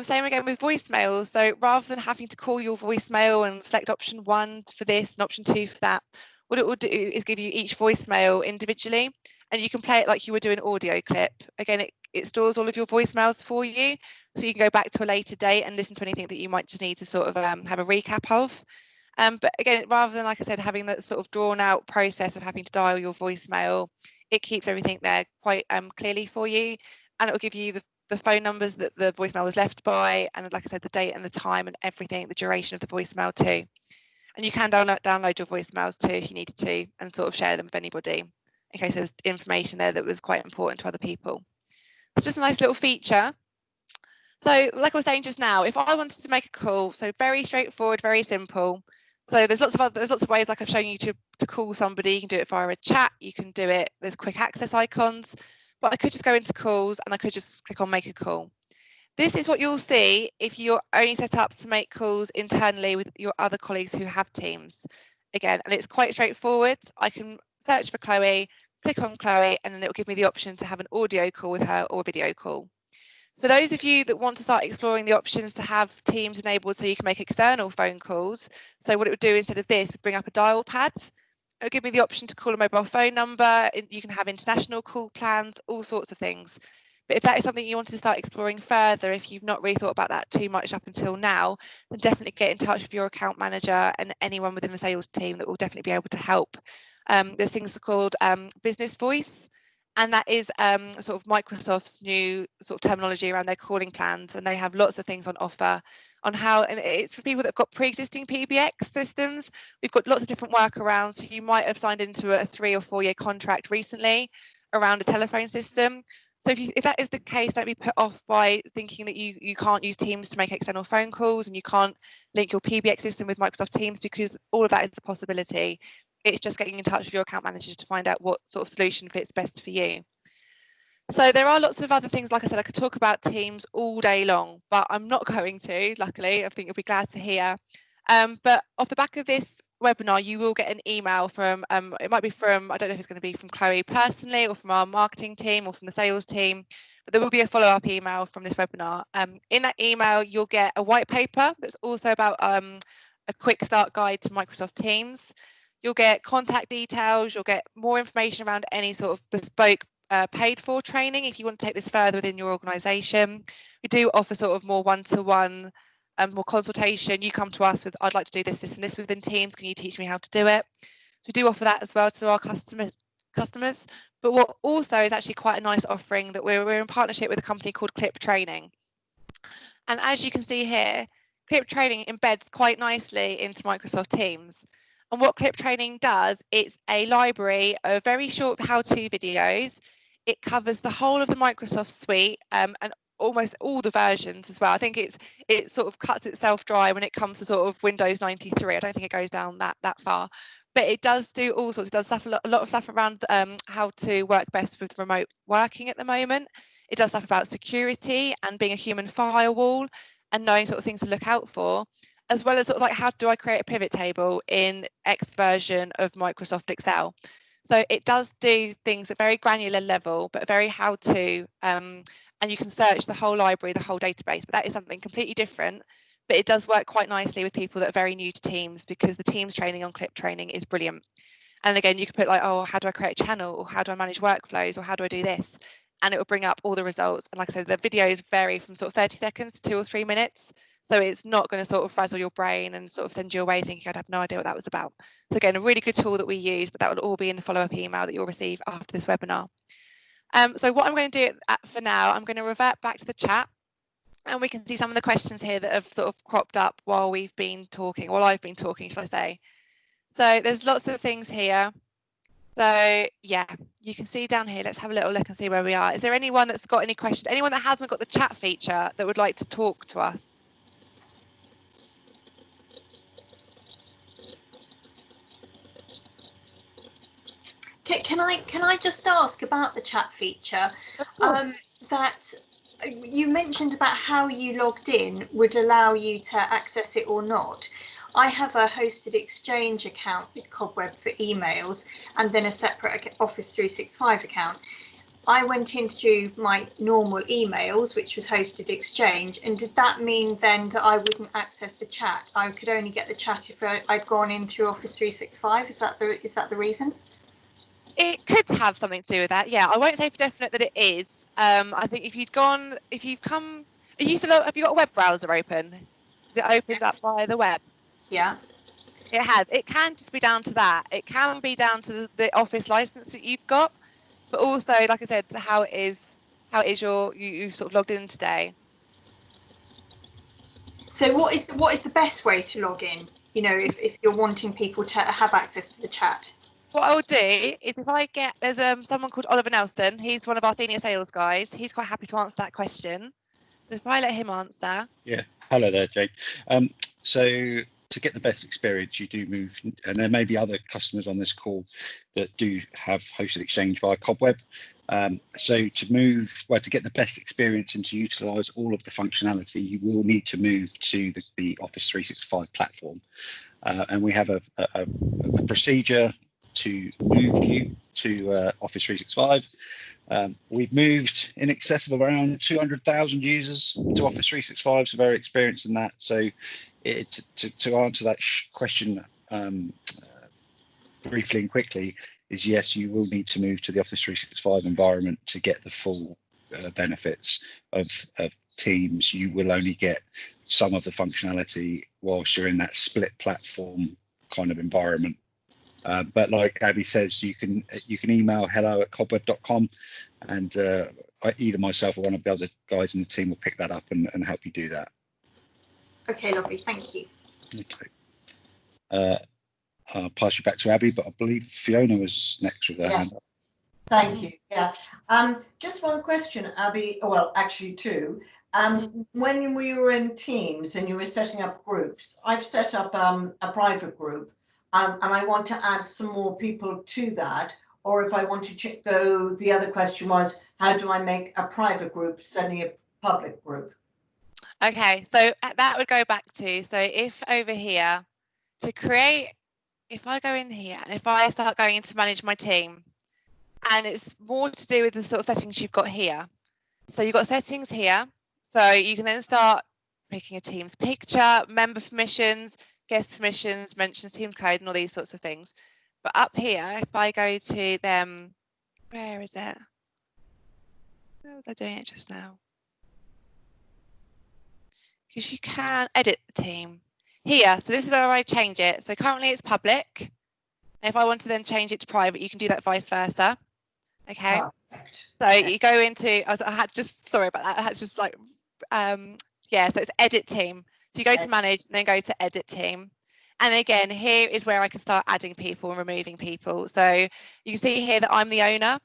Same again with voicemails. So rather than having to call your voicemail and select option 1 for this and option 2 for that, what it will do is give you each voicemail individually, and you can play it like you would do an audio clip. Again, it stores all of your voicemails for you, so you can go back to a later date and listen to anything that you might just need to sort of have a recap of. But again, rather than, like I said, having that sort of drawn out process of having to dial your voicemail, it keeps everything there quite clearly for you, and it will give you the phone numbers that the voicemail was left by, and like I said, the date and the time and everything, the duration of the voicemail too. And you can download your voicemails too if you needed to, and sort of share them with anybody in case there was information there that was quite important to other people. It's just a nice little feature. So like I was saying just now, if I wanted to make a call, so very straightforward, very simple. So there's lots of ways, like I've shown you, to call somebody. You can do it via a chat, you can do it, there's quick access icons, but I could just go into calls and I could just click on make a call. This is what you'll see if you're only set up to make calls internally with your other colleagues who have Teams. Again, and it's quite straightforward. I can search for Chloe, click on Chloe, and then it will give me the option to have an audio call with her or a video call. For those of you that want to start exploring the options to have Teams enabled so you can make external phone calls, so what it would do instead of this would bring up a dial pad. It'll give me the option to call a mobile phone number. You can have international call plans, all sorts of things. But if that is something you want to start exploring further, if you've not really thought about that too much up until now, then definitely get in touch with your account manager and anyone within the sales team that will definitely be able to help. There's things called business voice, and that is sort of Microsoft's new sort of terminology around their calling plans, and they have lots of things on offer on how, and it's for people that have got pre-existing PBX systems. We've got lots of different workarounds. You might have signed into a 3 or 4 year contract recently around a telephone system. So if that is the case, don't be put off by thinking that you can't use Teams to make external phone calls and you can't link your PBX system with Microsoft Teams, because all of that is a possibility. It's just getting in touch with your account managers to find out what sort of solution fits best for you. So there are lots of other things. Like I said, I could talk about Teams all day long, but I'm not going to, luckily. I think you'll be glad to hear. But off the back of this webinar, you will get an email from, it might be from, I don't know if it's going to be from Chloe personally or from our marketing team or from the sales team, but there will be a follow-up email from this webinar. In that email, you'll get a white paper that's also about a quick start guide to Microsoft Teams. You'll get contact details, you'll get more information around any sort of bespoke paid for training if you want to take this further within your organisation. We do offer sort of more one-to-one, more consultation. You come to us with, I'd like to do this, this and this within Teams. Can you teach me how to do it? We do offer that as well to our customers. But what also is actually quite a nice offering, that we're in partnership with a company called Clip Training. And as you can see here, Clip Training embeds quite nicely into Microsoft Teams. And what Clip Training does, it's a library of very short how-to videos. It covers the whole of the Microsoft suite and almost all the versions as well. I think it sort of cuts itself dry when it comes to sort of Windows 93. I don't think it goes down that far. But it does do all sorts. It does stuff, a lot of stuff around how to work best with remote working at the moment. It does stuff about security and being a human firewall and knowing sort of things to look out for, as well as sort of like, how do I create a pivot table in X version of Microsoft Excel? So it does do things at very granular level, but very how to, and you can search the whole library, the whole database, but that is something completely different. But it does work quite nicely with people that are very new to Teams, because the Teams training on Clip Training is brilliant. And again, you can put like, oh, how do I create a channel? Or how do I manage workflows? Or how do I do this? And it will bring up all the results. And like I said, the videos vary from sort of 30 seconds to 2 or 3 minutes. So it's not going to sort of frazzle your brain and sort of send you away thinking I'd have no idea what that was about. So again, a really good tool that we use, but that will all be in the follow-up email that you'll receive after this webinar. So what I'm going to do for now, I'm going to revert back to the chat, and we can see some of the questions here that have sort of cropped up while we've been talking, while I've been talking, shall I say. So there's lots of things here. So yeah, you can see down here, let's have a little look and see where we are. Is there anyone that's got any questions? Anyone that hasn't got the chat feature that would like to talk to us? Can I just ask about the chat feature? That you mentioned about how you logged in would allow you to access it or not. I have a hosted Exchange account with Cobweb for emails and then a separate Office 365 account. I went into my normal emails, which was hosted Exchange, and did that mean then that I wouldn't access the chat? I could only get the chat if I'd gone in through Office 365. Is that the reason? It could have something to do with that. Yeah, I won't say for definite that it is. I think if you've come, have you got a web browser open? Is it opened up via the web? Yeah. It has. It can just be down to that. It can be down to the Office license that you've got, but also, like I said, how it is you sort of logged in today. So what is the best way to log in? You know, if you're wanting people to have access to the chat. What I'll do is, if I get, there's someone called Oliver Nelson. He's one of our senior sales guys. He's quite happy to answer that question. So if I let him answer. Yeah. Hello there, Jane. So to get the best experience, you do move, and there may be other customers on this call that do have hosted Exchange via Cobweb. So to get the best experience and to utilise all of the functionality, you will need to move to the Office 365 platform. And we have a procedure to move you to Office 365. We've moved in excess of around 200,000 users to Office 365, so very experienced in that. So to answer that question, briefly and quickly is yes, you will need to move to the Office 365 environment to get the full benefits of Teams. You will only get some of the functionality whilst you're in that split platform kind of environment. But like Abby says, you can email hello@cobweb.com, and either myself or one of the other guys in the team will pick that up and help you do that. Okay, lovely. Thank you. Okay. I'll pass you back to Abby, but I believe Fiona was next with her hand up. Yes, thank you. Yeah. Just one question, Abby. Well, actually two. When we were in Teams and you were setting up groups, I've set up a private group, and I want to add some more people to that. Or if I want to go, the other question was, how do I make a private group suddenly a public group? Okay, so that would go back to, so if over here to create, if I go in here and if I start going into manage my team, and it's more to do with the sort of settings you've got here. So you've got settings here, so you can then start picking a team's picture, member permissions, guest permissions, mentions team code, and all these sorts of things. But up here, if I go to them, where is it? Where was I doing it just now? Because you can edit the team here. So this is where I change it. So currently it's public. And if I want to then change it to private, you can do that vice versa. Okay. Perfect. So you go into, I had just, sorry about that. I had just like, yeah, so it's edit team. So you go to manage and then go to edit team. And again, here is where I can start adding people and removing people. So you can see here that I'm the owner.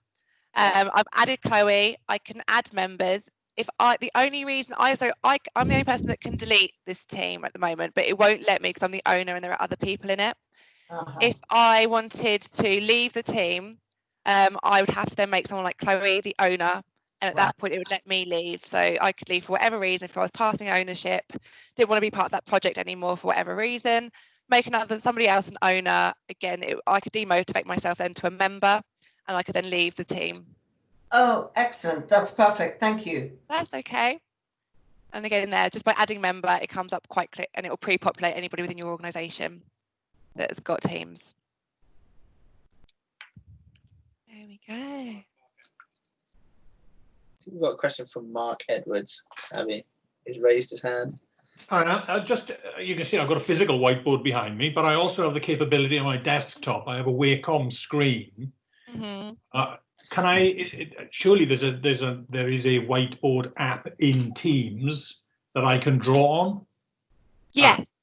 I've added Chloe. I can add members. If the only reason I'm the only person that can delete this team at the moment, but it won't let me because I'm the owner and there are other people in it. If I wanted to leave the team, I would have to then make someone like Chloe the owner, and at that point it would let me leave. So I could leave for whatever reason. If I was passing ownership, didn't want to be part of that project anymore for whatever reason, make somebody else an owner. Again, I could demotivate myself then to a member, and I could then leave the team. Oh, excellent. That's perfect. Thank you. That's okay. And again, there, just by adding member, it comes up quite quick, and it will pre-populate anybody within your organisation that's got teams. There we go. We've got a question from Mark Edwards. Abby, he's raised his hand. All right, you can see I've got a physical whiteboard behind me, but I also have the capability on my desktop. I have a Wacom screen. Can I? Surely there is a whiteboard app in Teams that I can draw on. Yes.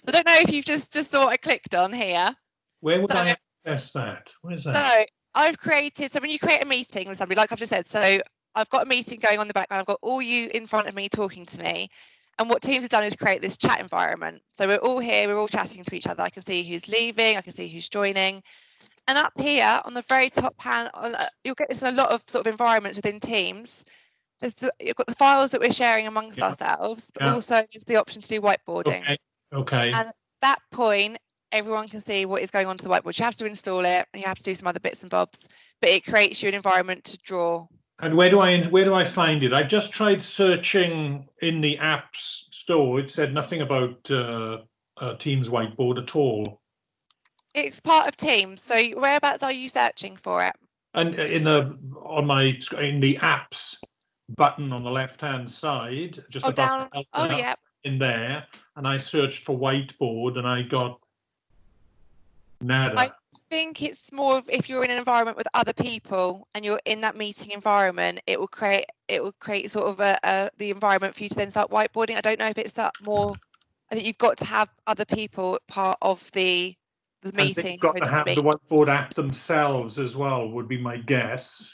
I don't know if you've just saw what I clicked on here. Where would I access that? Where's that? So I've created. So when you create a meeting with somebody, like I've just said, so I've got a meeting going on in the background. I've got all you in front of me talking to me. And what Teams has done is create this chat environment. So we're all here, we're all chatting to each other. I can see who's leaving, I can see who's joining. And up here on the very top panel, you'll get this in a lot of sort of environments within Teams. You've got the files that we're sharing amongst ourselves, but also there's the option to do whiteboarding. Okay. And at that point, everyone can see what is going on to the whiteboard. You have to install it, and you have to do some other bits and bobs, but it creates you an environment to draw. And where do I find it? I just tried searching in the apps store. It said nothing about Teams whiteboard at all. It's part of Teams. So whereabouts are you searching for it? And in the apps button on the left-hand side, just above in there, and I searched for whiteboard, and I got nada. I think it's more of if you're in an environment with other people and you're in that meeting environment, it will create sort of the environment for you to then start whiteboarding. I don't know if it's more. I think you've got to have other people part of the meeting. You've got to have the whiteboard app themselves as well, would be my guess.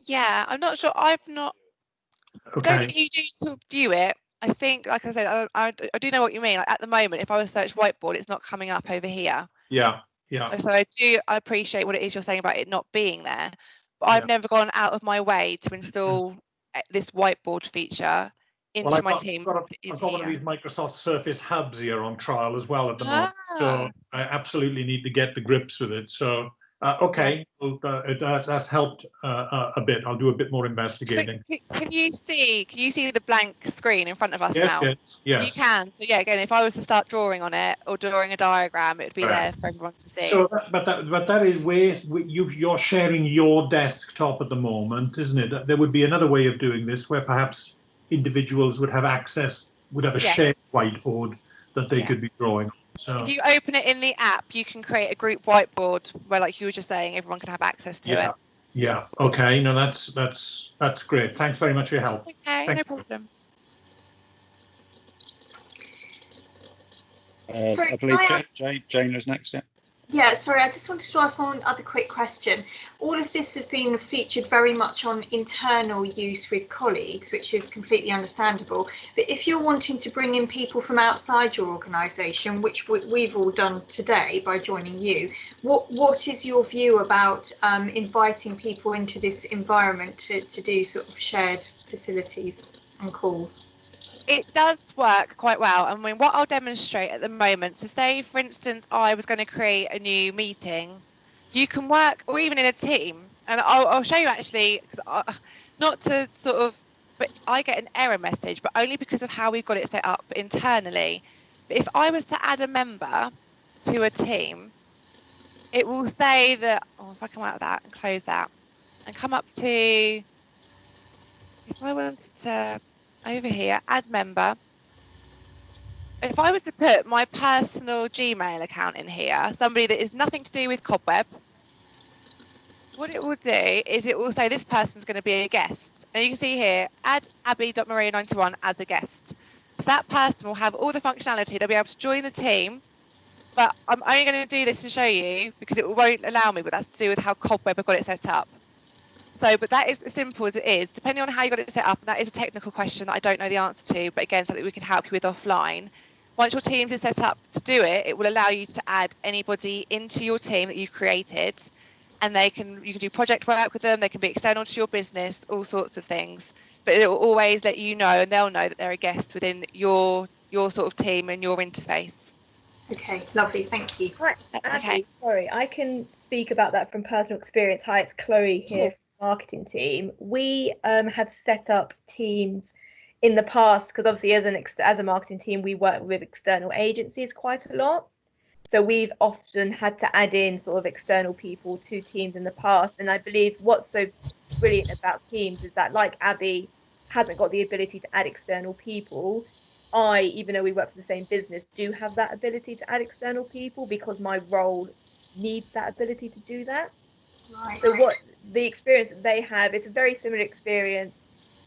Yeah, I'm not sure. I've not. Okay. I don't think you do to view it. I think, like I said, I do know what you mean. Like at the moment, if I was to search whiteboard, it's not coming up over here. Yeah. So I appreciate what it is you're saying about it not being there, but I've never gone out of my way to install this whiteboard feature into my Teams. I've got one of these Microsoft Surface hubs here on trial as well at the moment, so I absolutely need to get the grips with it. So Okay, well, that's helped a bit. I'll do a bit more investigating. Can you see the blank screen in front of us Yes, now? yes. You can. So yeah, again, if I was to start drawing on it or drawing a diagram, it would be there for everyone to see. So, but that is where you're sharing your desktop at the moment, isn't it? There would be another way of doing this, where perhaps individuals would have access, would have a shared whiteboard that they could be drawing on. So if you open it in the app, you can create a group whiteboard where, like you were just saying, everyone can have access to it. Yeah. Okay. No, that's great. Thanks very much for your help. That's okay. No problem. Sorry, I believe Jane was next. Yeah. Yeah, sorry, I just wanted to ask one other quick question. All of this has been featured very much on internal use with colleagues, which is completely understandable. But if you're wanting to bring in people from outside your organisation, which we've all done today by joining you, what is your view about inviting people into this environment to do sort of shared facilities and calls? It does work quite well. I mean, what I'll demonstrate at the moment, so say, for instance, I was going to create a new meeting, you can work, or even in a team, and I'll show you actually, because not to sort of, but I get an error message, but only because of how we've got it set up internally. But if I was to add a member to a team, it will say that, if I come out of that and close that, and come up to, if I wanted to, over here, add member. If I was to put my personal Gmail account in here, somebody that is nothing to do with Cobweb, what it will do is it will say this person's going to be a guest. And you can see here, add abby.maria91 as a guest. So that person will have all the functionality. They'll be able to join the team. But I'm only going to do this to show you because it won't allow me, but that's to do with how Cobweb have got it set up. So, but that is as simple as it is, depending on how you got it set up, and that is a technical question that I don't know the answer to, but again, something we can help you with offline. Once your Teams is set up to do it, it will allow you to add anybody into your team that you've created, and you can do project work with them, they can be external to your business, all sorts of things, but it will always let you know, and they'll know that they're a guest within your sort of team and your interface. Okay, lovely, thank you. Right, okay. Sorry, I can speak about that from personal experience. Hi, it's Chloe here. Marketing team. We have set up teams in the past because obviously as a marketing team we work with external agencies quite a lot, so we've often had to add in sort of external people to teams in the past. And I believe what's so brilliant about teams is that, like Abby hasn't got the ability to add external people, even though we work for the same business, do have that ability to add external people because my role needs that ability to do that. Right. So what the experience that they have, it's a very similar experience.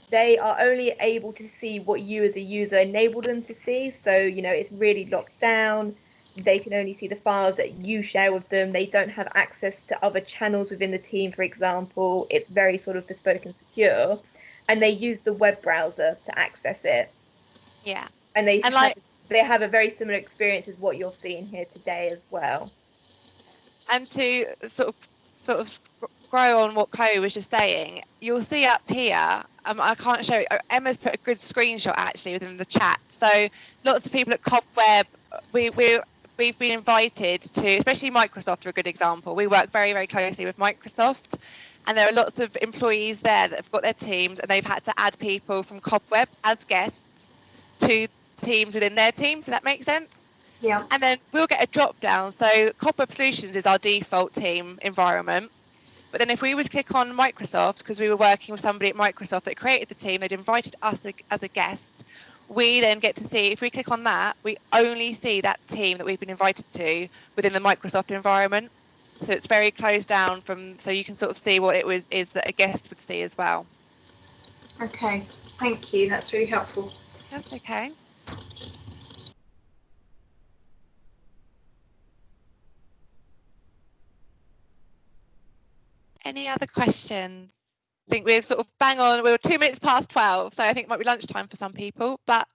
They are only able to see what you as a user enable them to see. So, you know, it's really locked down. They can only see the files that you share with them. They don't have access to other channels within the team, for example. It's very sort of bespoke and secure. And they use the web browser to access it. Yeah. And they have a very similar experience as what you're seeing here today as well. And to sort of grow on what Chloe was just saying, you'll see up here, I can't show you, Emma's put a good screenshot actually within the chat. So lots of people at Cobweb, we've been invited to, especially Microsoft are a good example. We work very, very closely with Microsoft, and there are lots of employees there that have got their teams, and they've had to add people from Cobweb as guests to teams within their team. Does that make sense? Yeah. And then we'll get a drop down. So Cobweb Solutions is our default team environment. But then if we would click on Microsoft, because we were working with somebody at Microsoft that created the team, they'd invited us as a guest, we then get to see, if we click on that, we only see that team that we've been invited to within the Microsoft environment. So it's very closed down so you can sort of see what is that a guest would see as well. Okay, thank you. That's really helpful. That's okay. Any other questions? I think we're sort of bang on. We're 2 minutes past 12, so I think it might be lunchtime for some people. But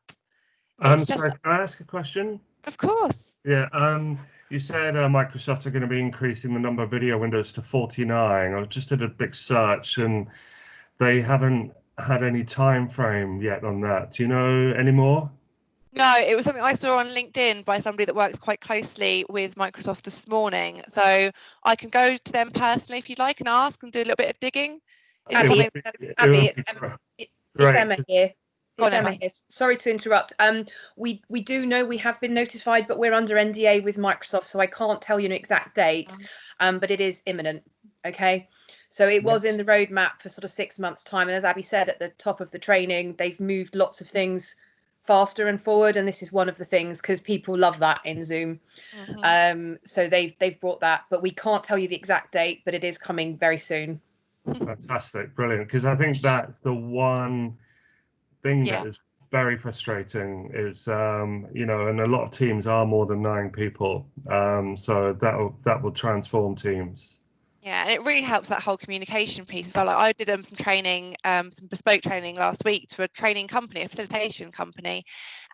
sorry, can I ask a question? Of course. Yeah. You said Microsoft are going to be increasing the number of video windows to 49. I just did a big search, and they haven't had any time frame yet on that. Do you know any more? No, it was something I saw on LinkedIn by somebody that works quite closely with Microsoft this morning. So I can go to them personally if you'd like and ask and do a little bit of digging. Is it It something? would be- it Abby, would it's be it's great. Emma here. Go It's on, Emma Emma. here. Sorry to interrupt. We do know we have been notified, but we're under NDA with Microsoft, so I can't tell you an exact date. But it is imminent. Okay. So it was in the roadmap for sort of 6 months' time, and as Abby said at the top of the training, they've moved lots of things faster and forward, and this is one of the things because people love that in Zoom. So they've brought that, but we can't tell you the exact date, but it is coming very soon. Fantastic, brilliant. Because I think that's the one thing Yeah. that is very frustrating is, you know, and a lot of teams are more than 9 people. So that will transform teams. Yeah, and it really helps that whole communication piece as well. Like I did some training, some bespoke training last week to a training company, a facilitation company,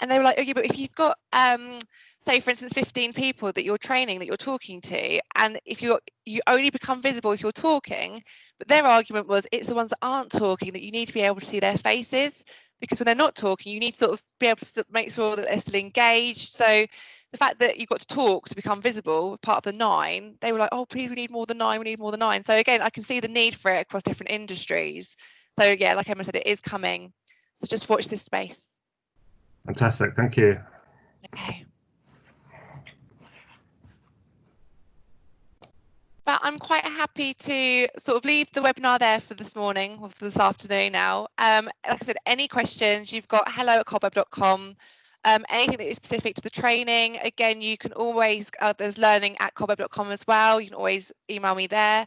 and they were like, "Okay, but if you've got, say, for instance, 15 people that you're training, that you're talking to, and if you only become visible if you're talking," but their argument was, it's the ones that aren't talking that you need to be able to see their faces, because when they're not talking, you need to sort of be able to make sure that they're still engaged. So the fact that you've got to talk to become visible, part of the 9, they were like, "Oh, please, we need more than 9, we need more than 9." So again, I can see the need for it across different industries. So yeah, like Emma said, it is coming. So just watch this space. Fantastic, thank you. Okay. But I'm quite happy to sort of leave the webinar there for this morning or for this afternoon now. Like I said, any questions, you've got hello@cobweb.com. Anything that is specific to the training, again, you can always, there's learning@cobweb.com as well. You can always email me there.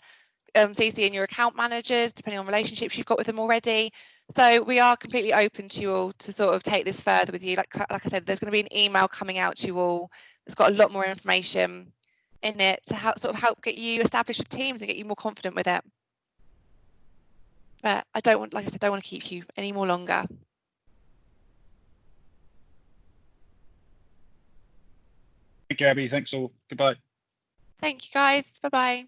CC in your account managers, depending on relationships you've got with them already. So we are completely open to you all to sort of take this further with you. Like I said, there's going to be an email coming out to you all. It's got a lot more information in it to help get you established with teams and get you more confident with it. But I don't want, like I said, don't want to keep you any more longer. Thank you, Abby. Thanks all. Goodbye. Thank you guys. Bye bye.